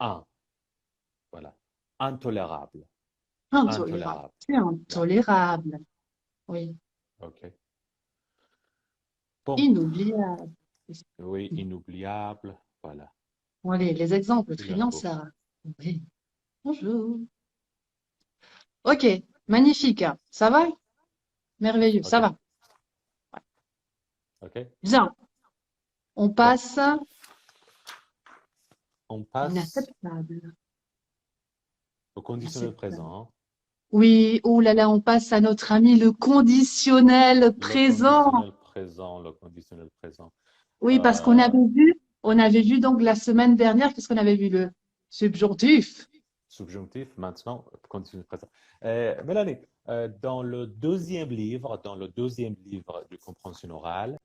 un. Voilà. Intolérable. Intolérable. Intolérable. C'est Voilà. intolérable. Oui. OK. Bon. Inoubliable. Oui, inoubliable. Voilà. Bon, allez, les exemples, Il très y en a bien, beaucoup. Sarah. Oui. Bonjour. Ok, magnifique. Ça va? Merveilleux, ça OK. va. OK. Bien. On Bon. passe à On passe inacceptable. au conditionnel Inacceptable. présent, hein. Oui, oh là là, on passe à notre ami le conditionnel Le présent. conditionnel présent, le conditionnel présent. Oui, parce Euh, on avait vu donc la semaine dernière, qu'est-ce qu'on avait vu? Le subjonctif. Subjonctif, maintenant, conditionnel présent. Mélanie, Dans le deuxième livre de compréhension orale,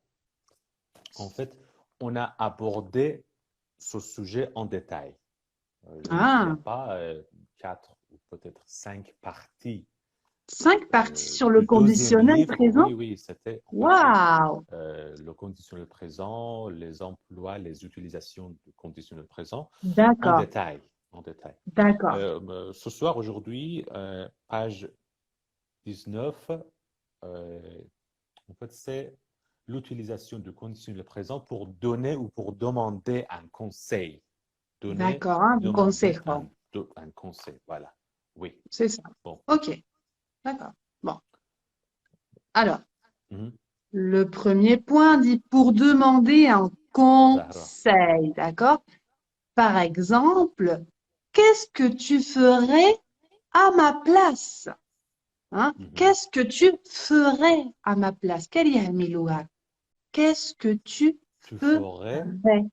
en fait, on a abordé ce sujet en détail. Je ne me souviens Ah, pas, 4 ou peut-être 5 parties 5 parties sur le du deuxième conditionnel livre. Oui, présent. oui, c'était en fait oui, Waouh! le conditionnel présent, les emplois, les utilisations du conditionnel présent en D'accord, détail. En détail. d'accord, Ce soir, aujourd'hui, page 19, en fait, c'est l'utilisation du conditionnel présent pour donner ou pour demander un conseil. Donner, d'accord, hein, un demander consejo. un conseil. Voilà. Oui. C'est ça. Bon. Ok, d'accord. Bon, alors, Mhm. le premier point dit pour demander un Zahra. conseil, d'accord? Par exemple, qu'est-ce que tu ferais à ma place? Hein? Mhm. Qu'est-ce que tu ferais à ma place? ¿Qué harías en mi lugar? Qu'est-ce que tu Tu ferais ferais?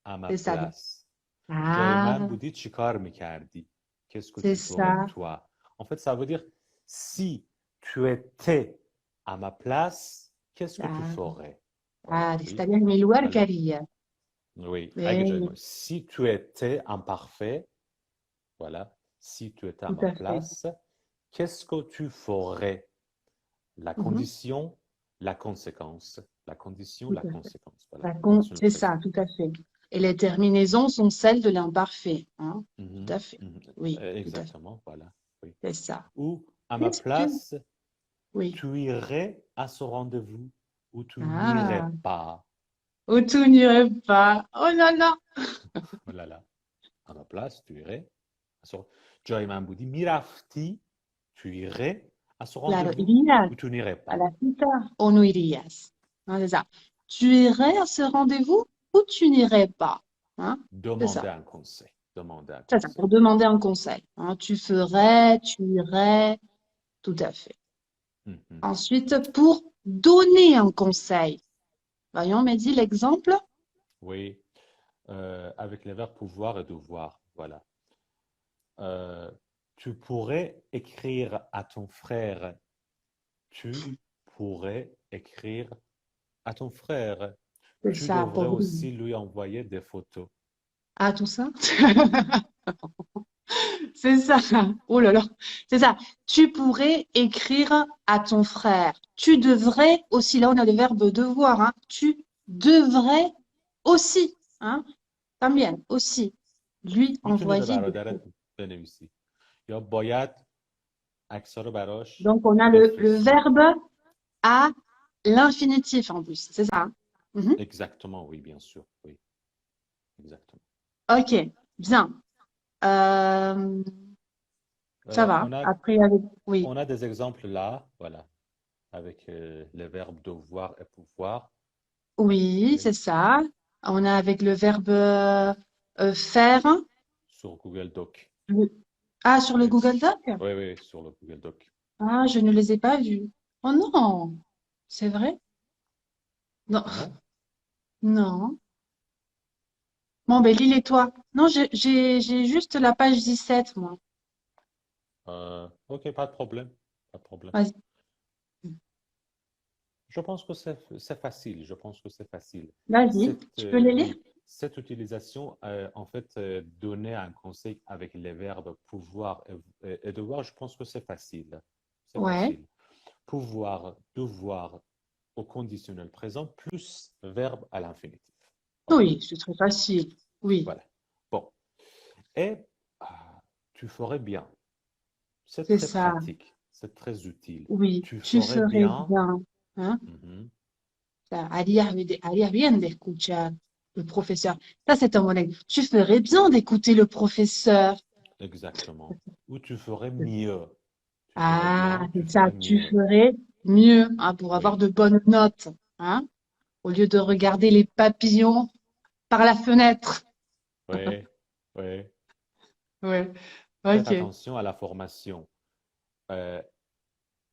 à ma C'est ça. place. Ah, Joyman Boudi Chikar Mikardi. Qu'est-ce que c'est tu ferais ça. toi? En fait, ça veut dire si tu étais à ma place, qu'est-ce que tu Ah, ferais? Voilà, ah, oui. estaría en mi lugar, ¿qué Alors, haría? oui, Oui, si tu étais imparfait, voilà, si tu étais à tout ma à fait. place, qu'est-ce que tu ferais? La Mhm, condition, la conséquence. La condition, tout la à fait. conséquence. Voilà, condition C'est ça, présent. tout à fait. Et les terminaisons sont celles de l'imparfait, hein? Tout Mhm, à fait. mhm. Oui, tout à fait. Exactement, voilà. Oui. C'est ça. Ou à ma Qu'est-ce que... place, Oui. tu irais à ce rendez-vous ou tu Ah, n'irais pas. où tout n'irait pas. Oh là là. Voilà. À ma place, tu irais à ce Joy Mamboudi, Mirafti, tu irais à ce Claro, rendez-vous irías ou tu n'irais a pas. la cita o no irías. Hein, c'est ça. Tu irais à ce rendez-vous ou tu n'irais pas. Hein? C'est Demander ça. un conseil. Demander un C'est ça, conseil. pour demander un conseil. Hein. Tu Voilà. ferais, tu irais, tout à fait. Mhm. Ensuite, pour donner un conseil. Voyons, Mehdi, l'exemple. Oui, avec les verbes pouvoir et devoir. Voilà. Euh, tu pourrais écrire à ton frère. Tu pourrais écrire à ton frère. C'est Tu ça, devrais pour... aussi lui envoyer des photos. Ah, tout ça? C'est ça. Oh là là. C'est ça. Tu pourrais écrire à ton frère. Tu devrais aussi, là on a le verbe devoir, hein. Tu devrais aussi, hein. También, aussi, lui میتونی به envoyer des برادرت photos. بنویسی یا باید عکس‌ها رو براش Donc on a le بفرستی. verbe à l'infinitif en plus. C'est ça, hein. Mhm. Exactement, oui, bien sûr. Oui, exactement. Ok, bien. Euh, ça Euh, va. on a, Après, avec... Oui. on a des exemples là, voilà, avec les verbes devoir et pouvoir. Oui, Oui, c'est ça. On a avec le verbe faire. sur Google Doc. Le- Ah, sur le Oui, Google Doc? oui, oui, sur le Google Doc. Ah, je ne les ai pas vus. Oh non, c'est vrai? Non, Ah non? non. Bon, ben lis-les-toi. Non, j'ai juste la page 17, moi. Ok, pas de problème. Pas de problème. Vas-y, Je pense que c'est facile. Je pense que c'est facile. vas-y. Tu peux les lire? Oui, cette utilisation, en fait, donner un conseil avec les verbes pouvoir et devoir, je pense que c'est facile. C'est Ouais. facile. Pouvoir, devoir au conditionnel présent plus verbe à l'infinitif. OK? Oui, c'est très facile. Oui, Voilà. Bon. Et ah, tu ferais bien. C'est c'est très ça. pratique. C'est très utile. Oui, Tu tu ferais ferais bien. bien. Hein? Mhm, Ça, haría bien d'escuchar le professeur. Ça, c'est un bon exemple. Tu ferais bien d'écouter le professeur. exactement. Ou tu ferais mieux. Tu ferais Ah, bien, tu c'est ça, ferais tu mieux. ferais mieux, hein, pour avoir Oui. de bonnes notes, hein, au lieu de regarder les papillons par la fenêtre. Oui. Oui. Ouais, Faites ok. attention à la formation.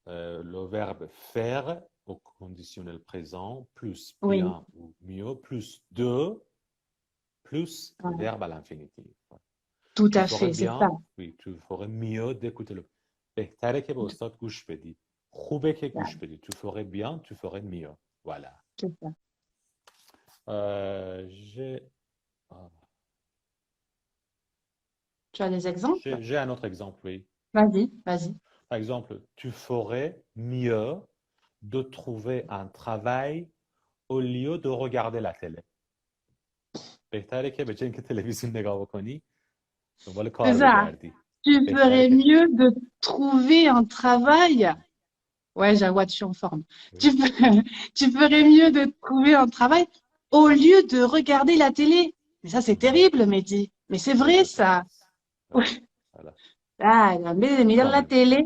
Euh, le verbe faire au conditionnel présent, plus Oui, bien ou mieux, plus de, plus ouais, verbe à l'infinitif. tout Tu à ferais fait, c'est ça. bien, oui, tu ferais mieux d'écouter le. بهتره که به استاد گوش بدی. خوبه که گوش بدی. Tu ferais bien, tu ferais mieux. Voilà. C'est ça. J'ai Tu as des exemples? j'ai un autre exemple, oui. Vas-y, vas-y. Par exemple, tu ferais mieux de trouver un travail au lieu de regarder la télé. بهتره که به جای اینکه تلویزیون نگاه بکنی دنبال C'est کار ça. بگردی. Tu بهتره ferais که mieux de trouver un travail. Ouais, j'avoue, je suis en forme. Tu, tu ferais mieux de trouver un travail au lieu de regarder la télé. Mais ça, c'est terrible, Mehdi. Mais c'est vrai, ça. Ouais. Voilà. Ah, en vez de mirar la Quand même. tele,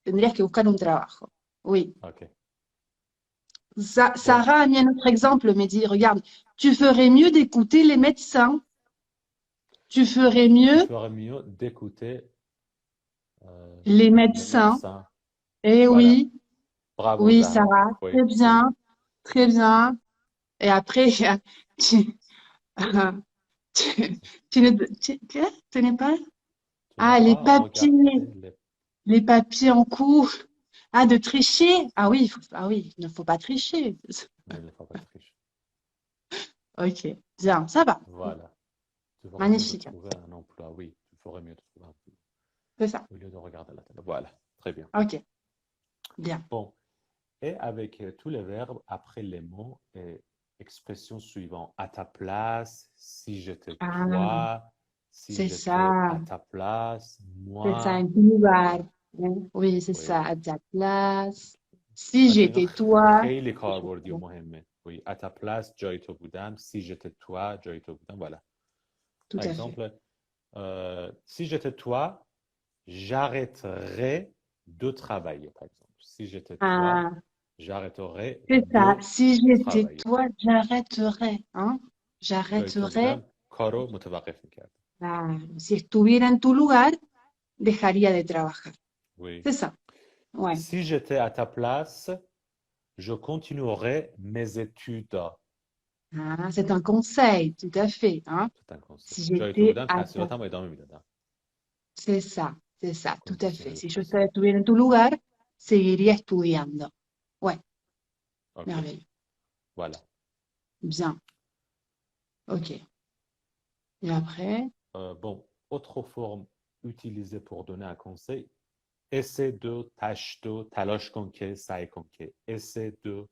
tendrías que buscar un trabajo. Oui. Ok. Sarah a mis un autre exemple, Mehdi. Regarde, tu ferais mieux d'écouter les médecins. Tu ferais Tu mieux ferais mieux d'écouter les les médecins. médecins. Eh Voilà. oui, Bravo, oui, Zahra. Sarah, Oui, très oui. bien, très bien. Et après, tu, tu n'es pas? Tu n'as Ah, les pas papiers, regardé les papiers en cours. Ah, de tricher. Ah oui, ah oui, il ne faut pas tricher. Mais il ne faut pas tricher. Ok, bien, ça va. Voilà. Tu ferais mieux de Magnifique, trouver un emploi. Oui, tu ferais mieux de trouver un emploi c'est ça. au lieu de regarder la télé. Voilà. Très bien. Ok, bien. Bon. Et avec tous les verbes, après les mots et expressions suivantes. À ta place, si j'étais Ah, toi, si c'est j'étais ça, à ta place, c'est ça, moi. en tu lugar. Voilà. Oui, c'est ça, Oui. à ta place. Si مثل اینا j'étais toi, خیلی کاربردی و مهمه. Oui. À ta place, جای تو بودم. Si j'étais toi, جای تو بودم. Voilà. tout Par à fait. exemple, si j'étais toi, j'arrêterais de travailler, par exemple. Si j'étais toi, Ah, j'arrêterais c'est ça. de Si j'étais travailler. toi, j'arrêterais, hein? جای تو J'arrêterais. بودم کارو متوقف میکرد. Ah, si estuviera en tu lugar, dejaría de trabajar. Oui. C'est ça. Ouais. Si j'étais à ta place, je continuerais mes études. Ah, c'est un conseil, tout à fait, hein? C'est un conseil. Si جای تو j'étais بودم à ta... تحصیلاتم رو ادامه میدادم. C'est ça, tout à fait. Continuer le Si yo processus. estuviera en tu lugar, seguiría estudiando. Ouais, Ok. merveilleux. Voilà. Bien. Ok. Et après? Bon, autre forme utilisée pour donner un conseil. Essaie de, tâche de, تلاش کن که، سعی کن که. Essaie de,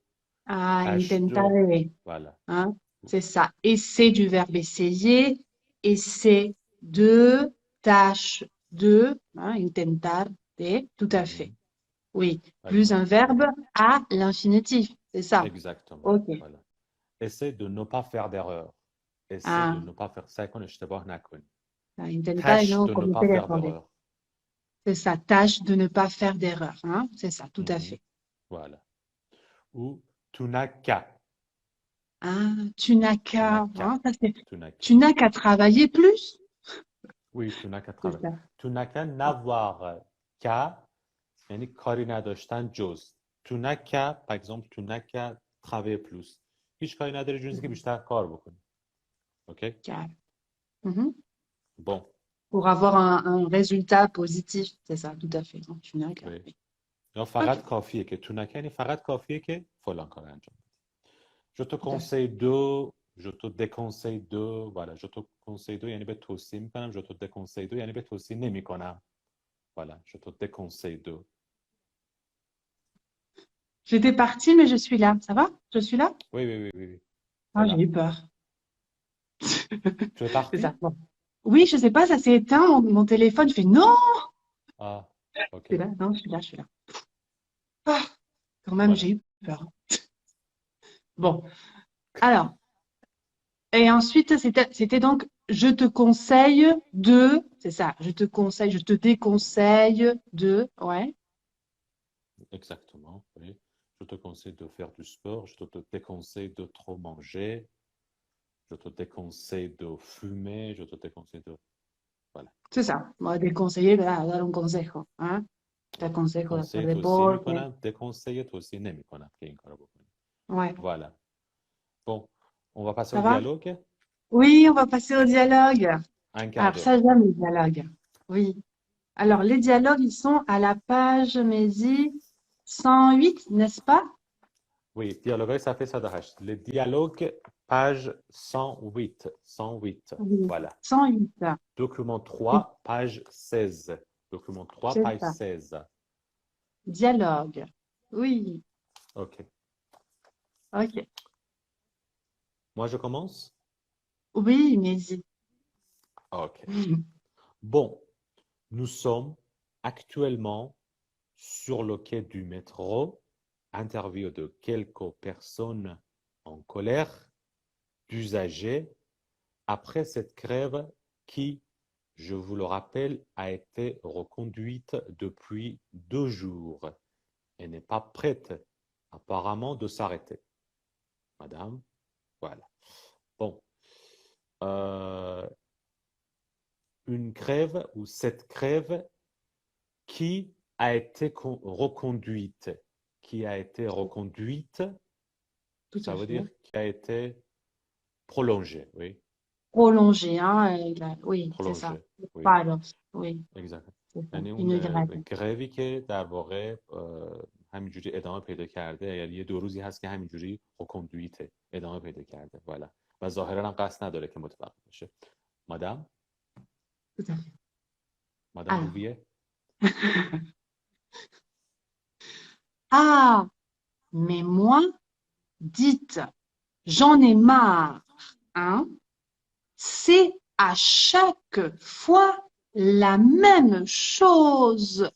Ah, tâche de. intentaré, Voilà. hein? C'est ça. Essaie du verbe essayer, essaie de, tâche de, hein? Intentar de, tout à fait. Mhm. Oui, Par plus un exemple, verbe à l'infinitif, c'est ça. exactement. Ok. Voilà. Essaie de ne pas faire d'erreur. Essaie de Ah, ne pas faire. سعی کن اشتباه نکنی. intentar y Tâche no de ne pas cometer faire errores. d'erreur. C'est ça, tâche de ne pas faire d'erreur, hein? C'est ça, tout à Mhm. fait. Voilà. Ou tu n'as qu'à. Ah, tu n'as Tu n'as qu'à, qu'à. hein, ça c'est, Tu n'as qu'à. tu n'as qu'à travailler plus. Oui, tu n'as qu'à C'est travailler. ça. Tu n'as qu'à Ah, n'avoir qu'à یعنی کاری نداشتن جز. تو نکه par exemple tu n'as qu'à travailler plus. هیچ کاری نداری جز که بیشتر کار بکنی. اوکی؟ qu'à. Mhm. Bon. Pour avoir un résultat positif, c'est ça, tout à fait. Non, tu n'as qu'à. Oui. Oui. یا Ok, فقط کافیه که تو نکه یعنی فقط کافیه که فلان کار انجام بدی. Je te tout à fait. conseille de, je te déconseille de, voilà, je te conseille de یعنی به توصیه میکنم. je te déconseille de یعنی به توصیه نمیکنم. Voilà, je te déconseille de. J'étais partie, mais je suis là. Ça va? Je suis là? Oui, oui, oui, oui, oui. T'es Ah, j'ai là. eu peur. Tu es C'est ça. parti? Bon. Oui, je sais pas, ça s'est éteint, mon téléphone. Je fais non! Ah, ok. C'est là? Non, je suis là, je suis là. Ah, quand même, Voilà. j'ai eu peur. Bon, alors. Et ensuite, c'était donc, je te conseille de, c'est ça, je te conseille, je te déconseille de, ouais, Exactement, oui. Je te conseille de faire du sport, je te déconseille de trop manger, je te déconseille de fumer, je te déconseille de... Voilà. c'est ça. Moi, déconseiller, voilà, dar un consejo, hein. Te Ouais. aconsejo de hacer conseil توصیه deporte. میکنم، déconseiller توصیه نمیکنم که این کارو بکنی. Ouais, Voilà. Bon, on va passer ça au va? dialogue. Oui, on va passer au dialogue. Un quart Alors, ça, d'heure. j'aime le dialogue. Oui. Alors, les dialogues, ils sont à la page, Mehdi, 108, n'est-ce pas? Oui, dialogue صفحه 108. Les dialogues, page 108. 108. Oui, Voilà. 108. Document C'est 3, page 16. Document 3, c'est page ça. 16. Dialogue. Oui, OK. ok. Moi, je commence? Oui, Mehdi. OK. Bon, nous sommes actuellement sur le quai du métro, interview de quelques personnes en colère, d'usagers, après cette grève qui, je vous le rappelle, a été reconduite depuis 2 jours et n'est pas prête apparemment de s'arrêter. Madame, voilà. Bon, euh, une grève ou cette grève qui a été reconduite, qui a été reconduite, Tout ça à veut fait. dire qui a été prolongée, oui, Prolongé, hein. Oui, c'est ça. prolongée, oui, Paros. Oui, exact. c'est ça. یعنی Une اون grève. گروی که در واقع همینجوری ادامه پیدا کرده، یعنی یه 2 روزی هست که همینجوری رکندویته ادامه پیدا کرده، والا، و ظاهرا هم قصد نداره که متوقف بشه. مادام، Tout à fait. مادام Alors. بوویه. Ah, mais moi, dites, j'en ai marre, hein. C'est à chaque fois la même chose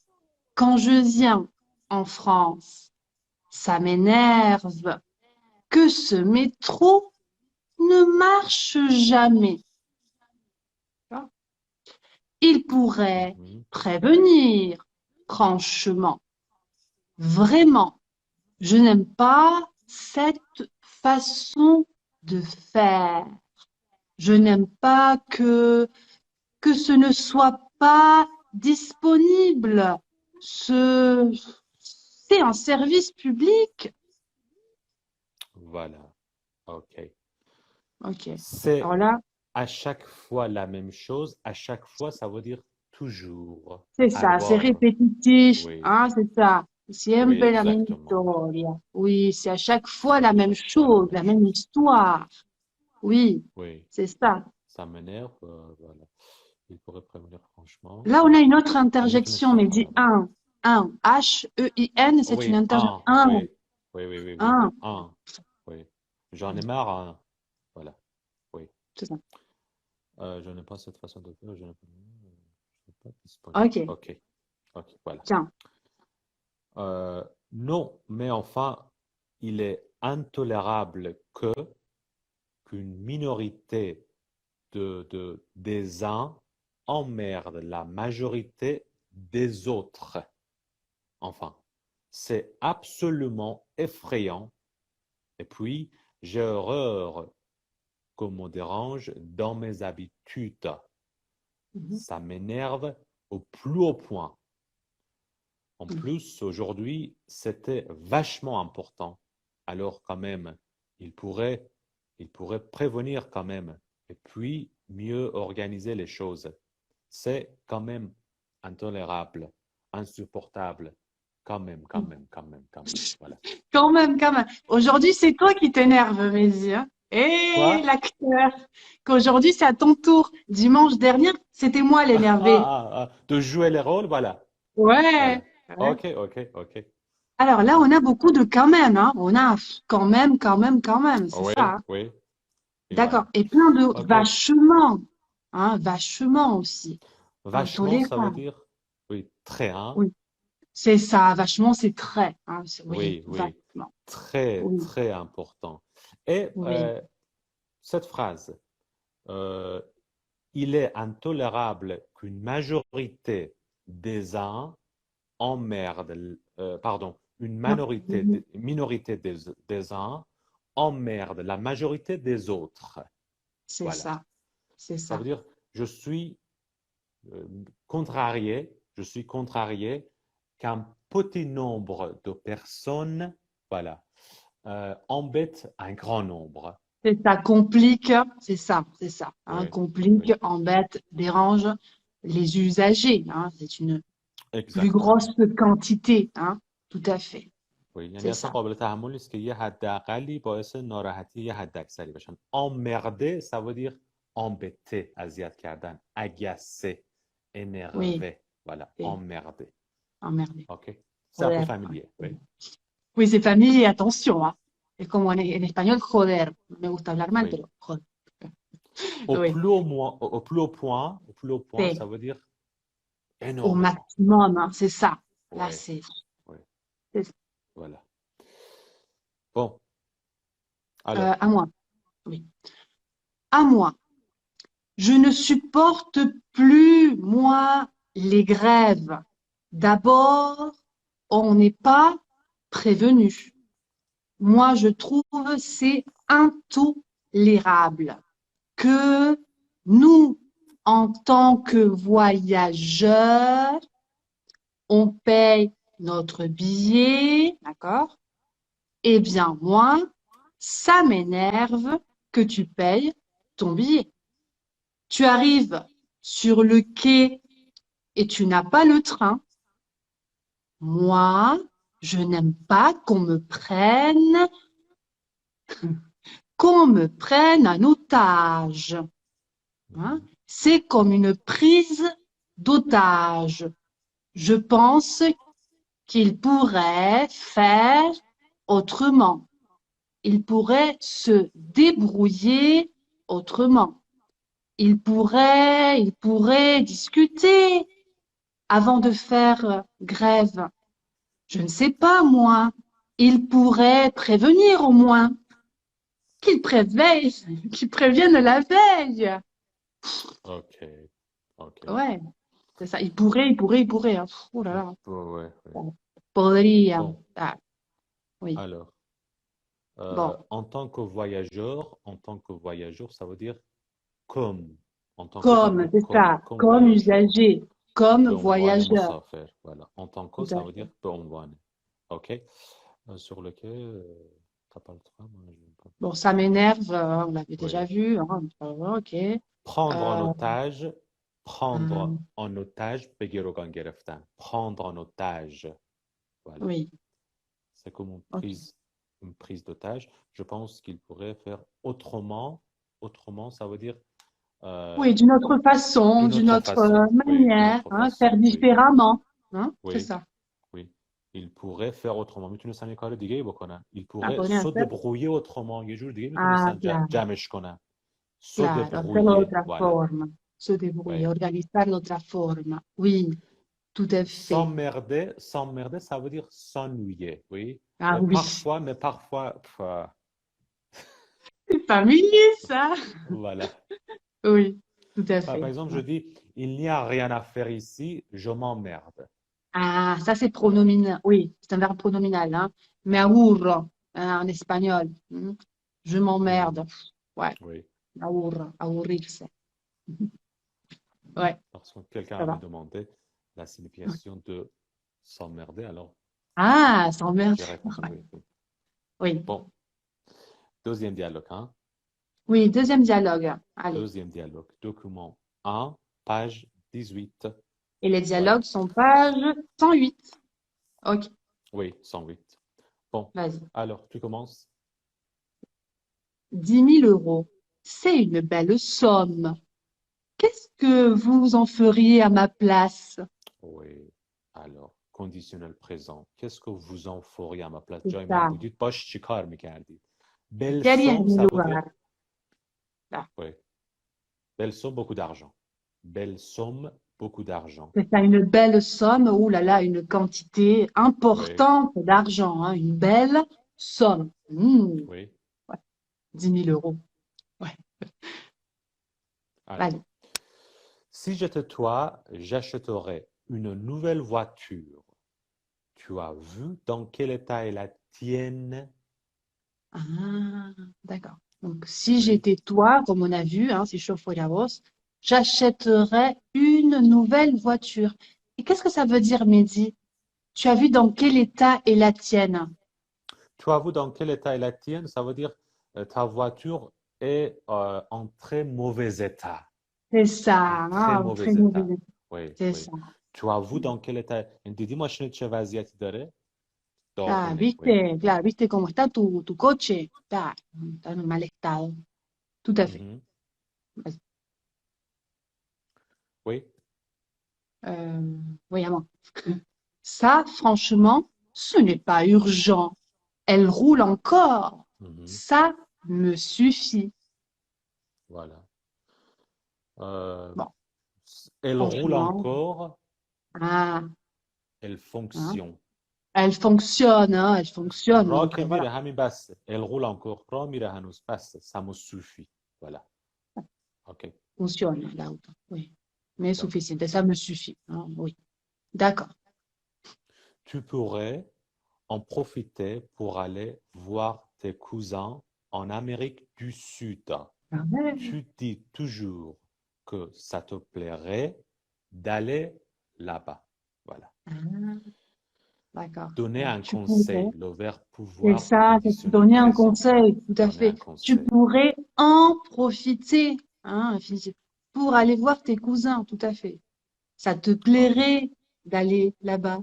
quand je viens en France. Ça m'énerve que ce métro ne marche jamais. Il pourrait Mhm. prévenir, franchement. Vraiment, je n'aime pas cette façon de faire. Je n'aime pas que ce ne soit pas disponible. Ce, c'est un service public. Voilà, ok. Ok. Alors C'est là, à chaque fois la même chose. À chaque fois, ça veut dire toujours. c'est ça, c'est Alors, répétitif, oui, hein, c'est ça. oui, Siempre la même exactement. historia. Oui, c'est à chaque fois C'est la à même chaque fois la chose, même la même chose. histoire. Oui, Oui, c'est ça. ça m'énerve. Voilà. Il pourrait prévenir franchement. Là, on a une autre Une interjection, mais dit استخدام. un. Un. H-E-I-N, c'est une Oui, interjection. un. Un. Oui, oui, oui, oui, oui. Un. Un. Oui. J'en ai marre. Un. Voilà. Oui. C'est ça. Je n'ai pas cette façon de faire. Je n'ai pas disponible. Ok. OK. OK. Voilà. Tiens. Non, mais enfin, il est intolérable qu'une minorité des uns emmerde la majorité des autres. Enfin, c'est absolument effrayant. Et puis, j'ai horreur qu'on me dérange dans mes habitudes. Mhm. Ça m'énerve au plus haut point. En Mhm. plus, aujourd'hui, c'était vachement important. Alors quand même, il pourrait, il pourrait prévenir quand même et puis mieux organiser les choses. C'est quand même intolérable, insupportable. Quand même, quand même, quand même, quand même. Voilà. Quand même, quand même. Aujourd'hui, c'est toi qui t'énerve, Mézi, hein. Et Quoi? l'acteur, qu'aujourd'hui, c'est à ton tour. Dimanche dernier, c'était moi l'énervé. De jouer les rôles, voilà. Ouais. Voilà. Ouais. Ok, ok, ok. Alors là, on Ok. a beaucoup de quand même, hein. On a quand même, quand même, quand même. C'est Oui, ça, hein. oui, et D'accord. voilà. Et plein de Ok. vachement, hein. Vachement aussi. Vachement, ça veut Intolérable. dire, oui, très, hein? Oui. C'est ça. Vachement, c'est très, hein. Oui. Oui, oui, Vachement. très, Oui. très important. Et Oui. cette phrase, euh, il est intolérable qu'une majorité des uns emmerde, pardon, une Non. minorité des uns emmerde la majorité des autres. C'est Voilà. ça. C'est Ça veut ça. dire, euh, contrarié, je suis contrarié qu'un petit nombre de personnes, voilà, embête un grand nombre. C'est ça, complique, c'est ça, hein, Oui, complique, oui, embête, dérange. les usagers, hein, c'est une plus Exactement. grosse quantité, hein, tout à fait, یعنی c'est اصلا ça. قابل تحمل نیست که یه حداقلی باعث ناراحتی یه حداکثری بشن. emmerder ça veut dire embêter اذیت کردن. agacer Oui, énerver voilà c'est emmerder. emmerdé. OK, c'est un peu Joder. familier, oui. Oui, c'est familier, attention, hein. Es como en español, joder. No me gusta hablar mal, Oui. pero joder. Au Oui, plus haut, au plus haut point, c'est ça veut dire au énormément. maximum, hein, c'est ça. Là, Oui, oui, c'est voilà. Bon, alors, à moi. Oui, à moi. Je ne supporte plus, moi, les grèves. D'abord, on n'est pas prévenu. Moi, je trouve c'est intolérable que nous, en tant que voyageurs, on paye notre billet, d'accord? Eh bien, moi, ça m'énerve que tu payes ton billet. Tu arrives sur le quai et tu n'as pas le train. Moi, je n'aime pas qu'on me prenne un otage. Hein? mhm, C'est comme une prise d'otage. Je pense qu'il pourrait faire autrement. Il pourrait se débrouiller autrement. Il pourrait discuter avant de faire grève. Je ne sais pas, moi. Il pourrait prévenir au moins. Qu'il préveille, qu'il prévienne la veille. OK, OK. Ouais, c'est ça. Il pourrait. Hein. Oh là là. Ouais, ouais. Podría. Bon, Ah, oui. alors, Bon. en tant que voyageur, ça veut dire comme. En tant que, ça veut Comme, dire c'est ça. comme Comme voyageur. usager. Comme به عنوان voyageur. مسافر. Voilà. En tant que, Tout ça à veut fait. dire به عنوان. OK. Sur le quai, t'as pas le train, moi, je pas. Bon, ça m'énerve. On l'avait déjà Oui. vu. Hein. OK. Prendre en Euh, otage, prendre hum, en otage, به گروگان گرفتن. Prendre en otage. Voilà. oui. C'est comme OK. une prise d'otage. Je pense qu'il pourrait faire autrement. Autrement, ça veut dire Oui, euh, d'une autre façon, d'une d'une autre autre façon. Oui, d'une manière. autre Hein, faire façon. Oui, différemment. Hein, c'est oui, ça. oui. Il pourrait faire autrement. میتونستن یه کار دیگه ای بکنن. Il Ah, pourrait podrían se hacer. débrouiller autrement. یه جور دیگه Ah, میتونستن claro. جمعش کنن. Se Claro, hacerlo de débrouiller. otra Voilà. forma, se debrouiller, Oui. organizar de otra forma. Oui, tout à fait. S'emmerder, s'emmerder, ça veut dire s'ennuyer. Oui. Ah oui, Mais parfois, c'est familier ça. voilà. Oui, tout à Par fait. exemple, je Ouais. dis, il n'y a rien à faire ici, je m'emmerde. Ah, ça c'est Voilà. pronominal. Oui, c'est un verbe pronominal. Hein. Me aburro, hein, en espagnol. Je Mhm. m'emmerde. Ouais, Oui. me aburro, aburrirse. Ouais, Parce que quelqu'un ça avait va. demandé la signification de s'emmerder, alors Ah, s'emmerde. j'ai répondu Ouais. oui, oui. Oui, Bon, deuxième dialogue, hein. oui, deuxième dialogue. Allez. Deuxième dialogue. Document 1, page 18. Et les Voilà. dialogues sont page 108. Ok, Oui, 108. Bon, vas-y. alors, tu commences. 10 000 euros, c'est une belle somme. Qu'est-ce que vous en feriez à ma place? Oui. Alors, conditionnel présent. Qu'est-ce que vous en feriez à ma place? C'est جای من ça. بودید باش چی کار میکردید؟ Belle ¿Qué harías en somme, mi ça veut dire, lugar? Ah, oui, belle somme, beaucoup d'argent. Belle somme, beaucoup d'argent. c'est ça, une belle somme. Ouh là là, une quantité Oui, importante d'argent. Hein, une belle somme. oui. Ouais, 10 000 euros. Ouais, Alors, allez. si j'étais toi, j'achèterais une nouvelle voiture. Tu as vu dans quel état est la tienne? Ah, d'accord. Donc, si Oui. j'étais toi, comme on a vu, hein, si je fuera vos, j'achèterais une nouvelle voiture. Et qu'est-ce que ça veut dire, Mehdi? Tu as vu dans quel état est la tienne? Tu as vu dans quel état est la tienne? Ça veut dire ta voiture est en très mauvais état. C'est En ça, très hein, mauvais très mauvais. état. Oui, c'est oui. ça. Tu as vu dans quel état... دیدی ماشین چه وضعیتی داره؟ Ah, داغونه. Oui. viste, claro, viste cómo está tu coche. Está en mal estado. Tout à fait. Mhm. Oui. Euh, oui, à moi. Ça, franchement, ce n'est pas urgent. Elle roule encore. Mhm. Ça me suffit. Voilà. Euh, Bon, elle roule franchement, encore, ah, elle hein, fonctionne. elle fonctionne, hein, elle fonctionne. را Donc, که voilà, میره همین بسته. Elle roule encore. را میره هنوز بسته. Ça me suffit. Voilà. OK. fonctionne l'auto. Oui, mais Donc, suffisant. Ça me suffit, hein, oui, d'accord. tu pourrais en profiter pour aller voir tes cousins en Amérique du Sud. Ah ouais. Tu dis toujours que ça te plairait d'aller là-bas. Voilà. Ah, d'accord. Donner Alors, un tu pourrais. conseil, le verbe C'est pouvoir ça, c'est conditionnel donner un présent. conseil, tout à Donner un fait. Tu conseil. pourrais en profiter, hein, pour aller voir tes cousins, tout à fait. Ça te OK, plairait d'aller là-bas?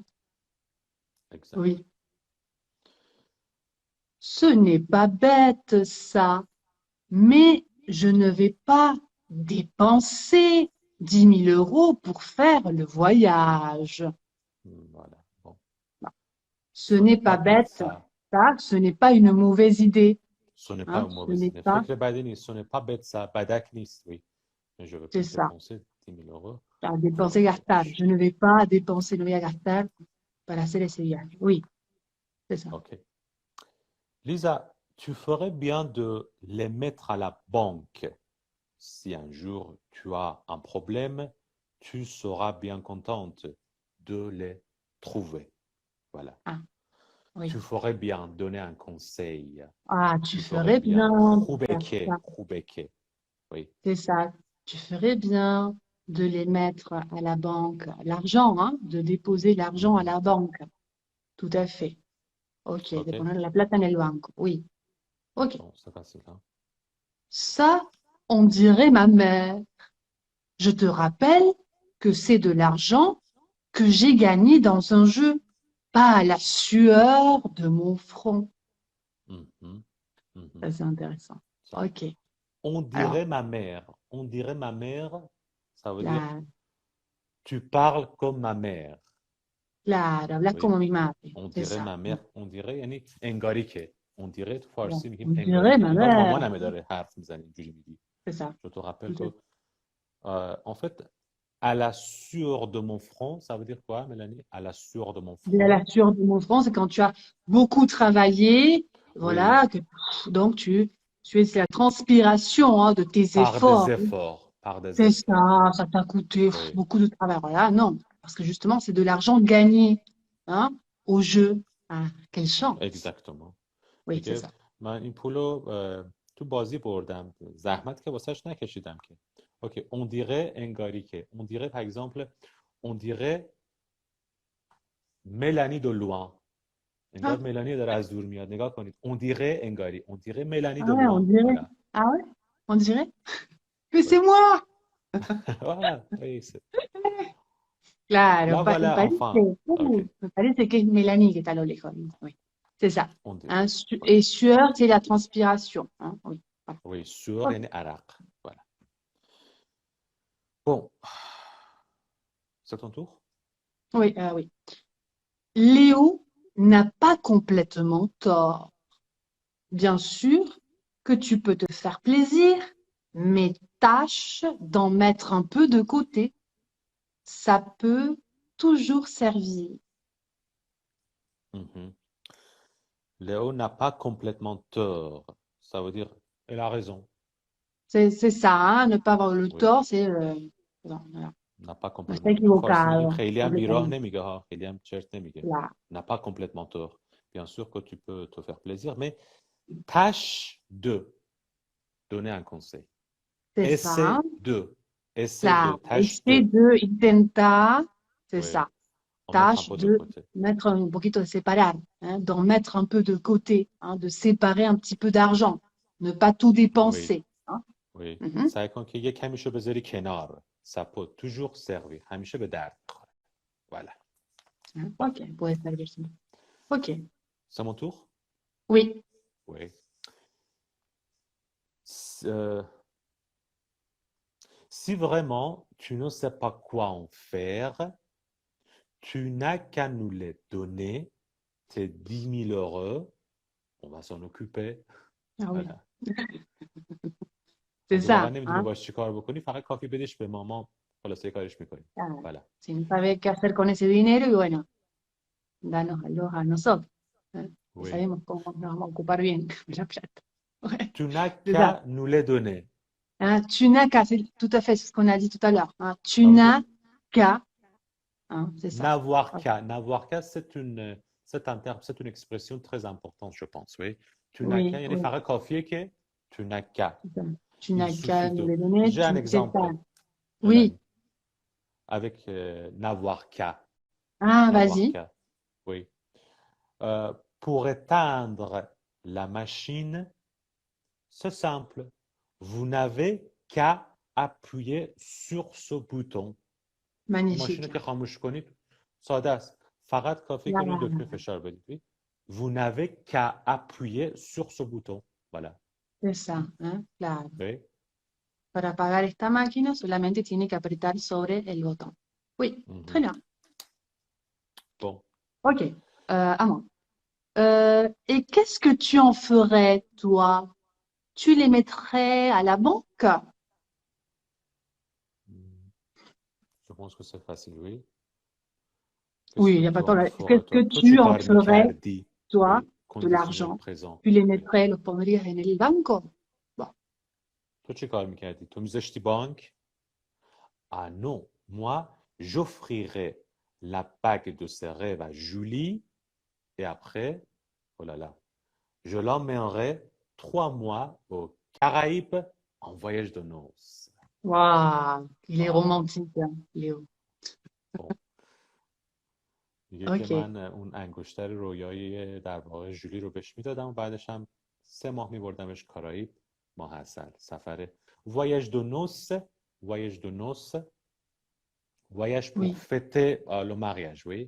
exact. Oui. Ce n'est pas bête, ça, mais je ne vais pas dépenser 10 000 € pour faire le voyage. Voilà. Bon. Ce Ce n'est n'est pas pas bête bête, ça. ça, ce n'est pas une mauvaise idée, Ce n'est pas hein, une ce mauvaise n'est idée. pas, فکر بدی نیست. Ce n'est pas bête ça. بدک نیست. Oui. Mais je ne vais c'est pas ça. dépenser 10 000 euros À pour faire un dépenser, gastar. voyage. Je ne vais pas dépenser, no voy a gastar para hacer ese viaje. Oui, c'est ça. OK. Lisa, tu ferais bien de les mettre à la banque. Si un jour tu as un problème, tu seras bien contente de les trouver. Voilà. Ah, oui. Tu ferais bien donner un conseil. Ah, tu Tu ferais ferais bien bien de faire ça. خوبکه. Oui. C'est ça. Tu ferais bien de les mettre à la banque. L'argent, hein, de déposer l'argent à Mhm. la banque. Tout à fait. Ok, de OK. poner la plata en el banco. Oui. Ok. Bon, c'est facile, hein? Ça, on dirait ma mère. Je te rappelle que c'est de l'argent que j'ai gagné dans un jeu, pas à la sueur de mon front. Mhm. Ça, Mhm. c'est intéressant. Ça. Ok. On Alors, dirait ma mère. On dirait ma mère, ça veut dire la, tu parles comme ma mère. claro, hablas Oui. como mi madre. On C'est dirait ça. ma mère. On dirait یعنی انگاری که. On dirait تو Bon, فارسی میگیم on انگاری dirait که. ma انگار mère. مامانمه داره حرف میزنه اینجوری میگی. C'est ça. Je te rappelle Tout à que en fait à la sueur de mon front, ça veut dire quoi, Mélanie? À la sueur de mon fait. À front. la sueur de mon front, c'est quand tu as beaucoup travaillé, Oui. voilà, donc c'est la transpiration, hein, de tes Par des efforts. efforts. Par des C'est efforts. ça t'a coûté Oui. beaucoup de travail. Voilà, non, parce que justement, c'est de l'argent gagné, hein, au jeu. Ah, quelle chance. Exactement. Oui, c'est میگه ça. من این پولو تو بازی بردم زحمت که واسهش نکشیدم که اوکی on dirait انگاری که on dirait par exemple on dirait ملانی de loin انگار Ah, ملانی داره از دور میاد نگاه کنید on dirait انگاری on dirait ملانی ah de ouais, on loin dirait. voilà Ah ouais, on dirait. Mais c'est oui moi! voilà oui, Claro, là voilà enfin ok me parece que es Mélanie que está a lo lejos. Oui, c'est ça. on dirait Hein, oui et sueur, c'est la transpiration. Hein, oui, voilà. oui sur Ok. yani عرق voilà bon c'est ton tour Oui, oui. Léo n'a pas complètement tort. Bien sûr que tu peux te faire plaisir, mais tâche d'en mettre un peu de côté. Ça peut toujours servir. Mhm. Léo n'a pas complètement tort ça veut dire elle a raison C'est ça, hein, ne pas avoir le oui tort, c'est non, voilà. n'a pas No está complètement تو فارسی میگیم equivocado, خیلی هم بیراه completamente. نمیگه ها خیلی هم چرت نمیگه Là, n'a pas complètement tort bien sûr que tu peux te faire plaisir mais tâche de donner un conseil c'est ça. essaie de Claro, tâche essaie de de intentar, c'est oui ça. en mettre un Tâche peu de de côté mettre un poquito de separar, hein, d'en mettre un peu de côté, hein, de séparer un petit peu d'argent, ne pas tout oui dépenser, hein. Oui. Mhm. سعی کن که یک همیشه بذاری کنار. Ça peut toujours servir. همیشه به درد میخوره. Voilà. Bon. Ok, puede servirse. Ok, C'est mon tour? oui. Oui. Euh, Si vraiment tu ne sais pas quoi en faire, tu n'as qu'à nous les donner, tes 10 000 euros, on va s'en occuper. Ah oui, Voilà. c'est اگه واقعا ça, نمیدونی hein. باش چی کار بکنی فقط کافی بدش به ماما خلاصه کارش میکنی. Ah, Voilà. si no sabe qué hacer con ese dinero, y bueno, dánoslo a nosotros. Y Oui. sabemos cómo nos vamos a ocupar bien de la plata. Ouais, Tu n'as c'est ça. qu'à nous les donner. Hein, tu n'as qu'à, c'est tout à fait ce qu'on a dit tout à l'heure. Hein. Tu Ça veut dire n'as qu'à, hein, c'est ça. n'avoir Ouais. qu'à. N'avoir qu'à, c'est une expression très importante, je pense. Oui. Tu n'as qu'à. Oui, Yani oui, فقط کافیه که tu n'as qu'à. c'est ça. Tu Il n'as qu'à suffit nous de. les donner, J'ai un c'est ça. exemple, Oui. Mélanie, avec n'avoir qu'à. Ah, N'avoir vas-y. qu'à. Oui. Pour éteindre la machine, c'est simple. Vous n'avez qu'à appuyer sur ce bouton. این ماشین رو Magnifique. که خاموش کنید ساده است. فقط کافیه که روی دکمه Là, فشار بدید. Vous n'avez qu'à appuyer sur ce bouton. Voilà. c'est ça, hein, claro. Oui. Para apagar esta máquina solamente tiene que apretar sobre el botón. Oui, très Mhm. bien. Bon. Ok, à moi. Et qu'est-ce que tu en ferais, toi? Tu les mettrais à la banque? Je pense que c'est facile, oui. Qu'est-ce Oui, il que n'y a pas tu de en problème. ferais, Qu'est-ce toi? que Toi, tu en چیکار ferais, می‌کردی? toi, Oui. de Conditionnel l'argent? présent. Tu les Oui. mettrais, los pondrías en el banco? Bon, تو چیکار می‌کردی؟ تو می‌ذاشتی بانک؟ Ah non. Moi, j'offrirais la bague de ses rêves à Julie et après, oh là là, je l'emmènerai 3 mois aux Caraïbes en voyage de noces. waouh, il est Wow. romantique, hein, Léo. Bon. میگه که Ok, من اون انگشتر رویایی در واقع جولی رو بهش میدادم و بعدش هم 3 ماه میبردمش کارائیب ماه عسل سفر voyage de noces voyage de noces voyage pour oui, fêter le mariage oui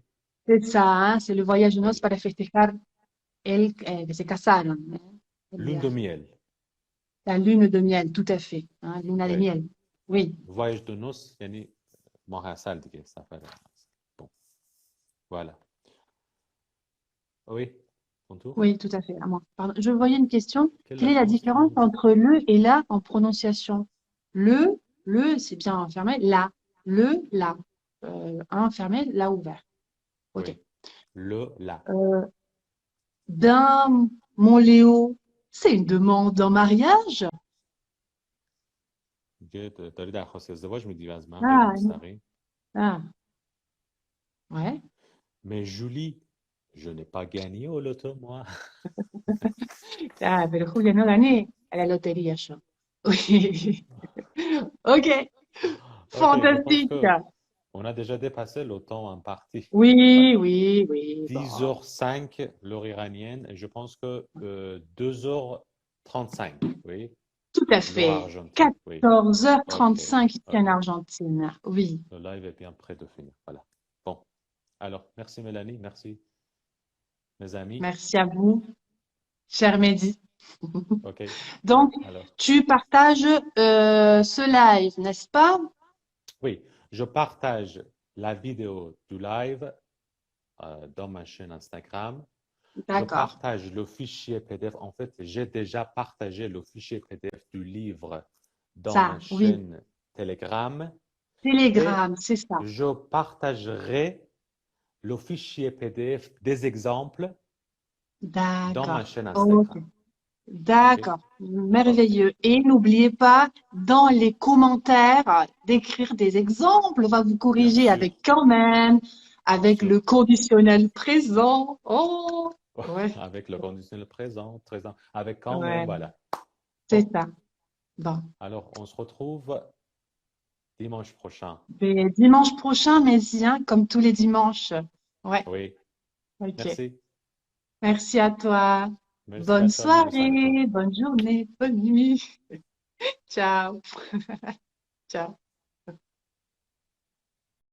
c'est ça, hein, c'est le voyage de noces oui para festejar que se casaron, ¿eh? El lune de viaje. miel La lune de miel, tout à fait, hein, luna de oui miel. Oui, voyage de noces یعنی ماه عسل دیگه سفر bon voilà oui ton tour oui, tout à fait, à moi. Pardon, je voyais une question. quelle est Quelle la est la chance tout le différence monde entre le et la en prononciation? C'est bien fermé, la. Un fermé, la ouvert. Ok. oui le là Euh, d'un, mon Léo, c'est une demande en mariage? دیگه داری درخواست ازدواج میدی از من غیر Ah, مستقیم ah, ouais. mais Julie je n'ai pas gagné au loto moi. Ah, pero Julia, no gané a la lotería yo. Oui. Ok, Ok, je pense fantastique. que on a déjà dépassé le temps en partie. Oui, Voilà. oui, oui. Bon. 10h05 l'heure iranienne et je pense que 2h35, oui, Tout à l'heure fait. argentine, oui. Ok, 14h35 ici en ok. Argentine. Oui. Le live est bien près de finir. Voilà. Bon, alors, merci Mélanie, merci mes amis. Merci à vous, cher Mehdi. Ok, Donc, alors, tu partages ce live, n'est-ce pas? oui, je partage la vidéo du live dans ma chaîne Instagram. Je D'accord. partage le fichier PDF. En fait, j'ai déjà partagé le fichier PDF du livre dans ma Ça, oui. chaîne Telegram et Telegram, c'est ça. je partagerai le fichier PDF des exemples dans ma D'accord. chaîne Ok. Instagram. OK? D'accord. OK. Merveilleux. Et n'oubliez pas, dans les commentaires, d'écrire des exemples. On va vous Bien corriger sûr, avec quand même, bien avec sûr. le conditionnel présent. Oh, ouais, Avec le conditionnel présent, présent, avec quand même, ouais, voilà. c'est Bon, ça. Bon. alors on se retrouve dimanche prochain. Et dimanche prochain, mais bien, comme tous les dimanches. Ouais, Oui, ok. merci. Merci à toi. Merci à Bonne toi, Mimi Sanko. soirée, bonne journée, bonne nuit. Chao, chao.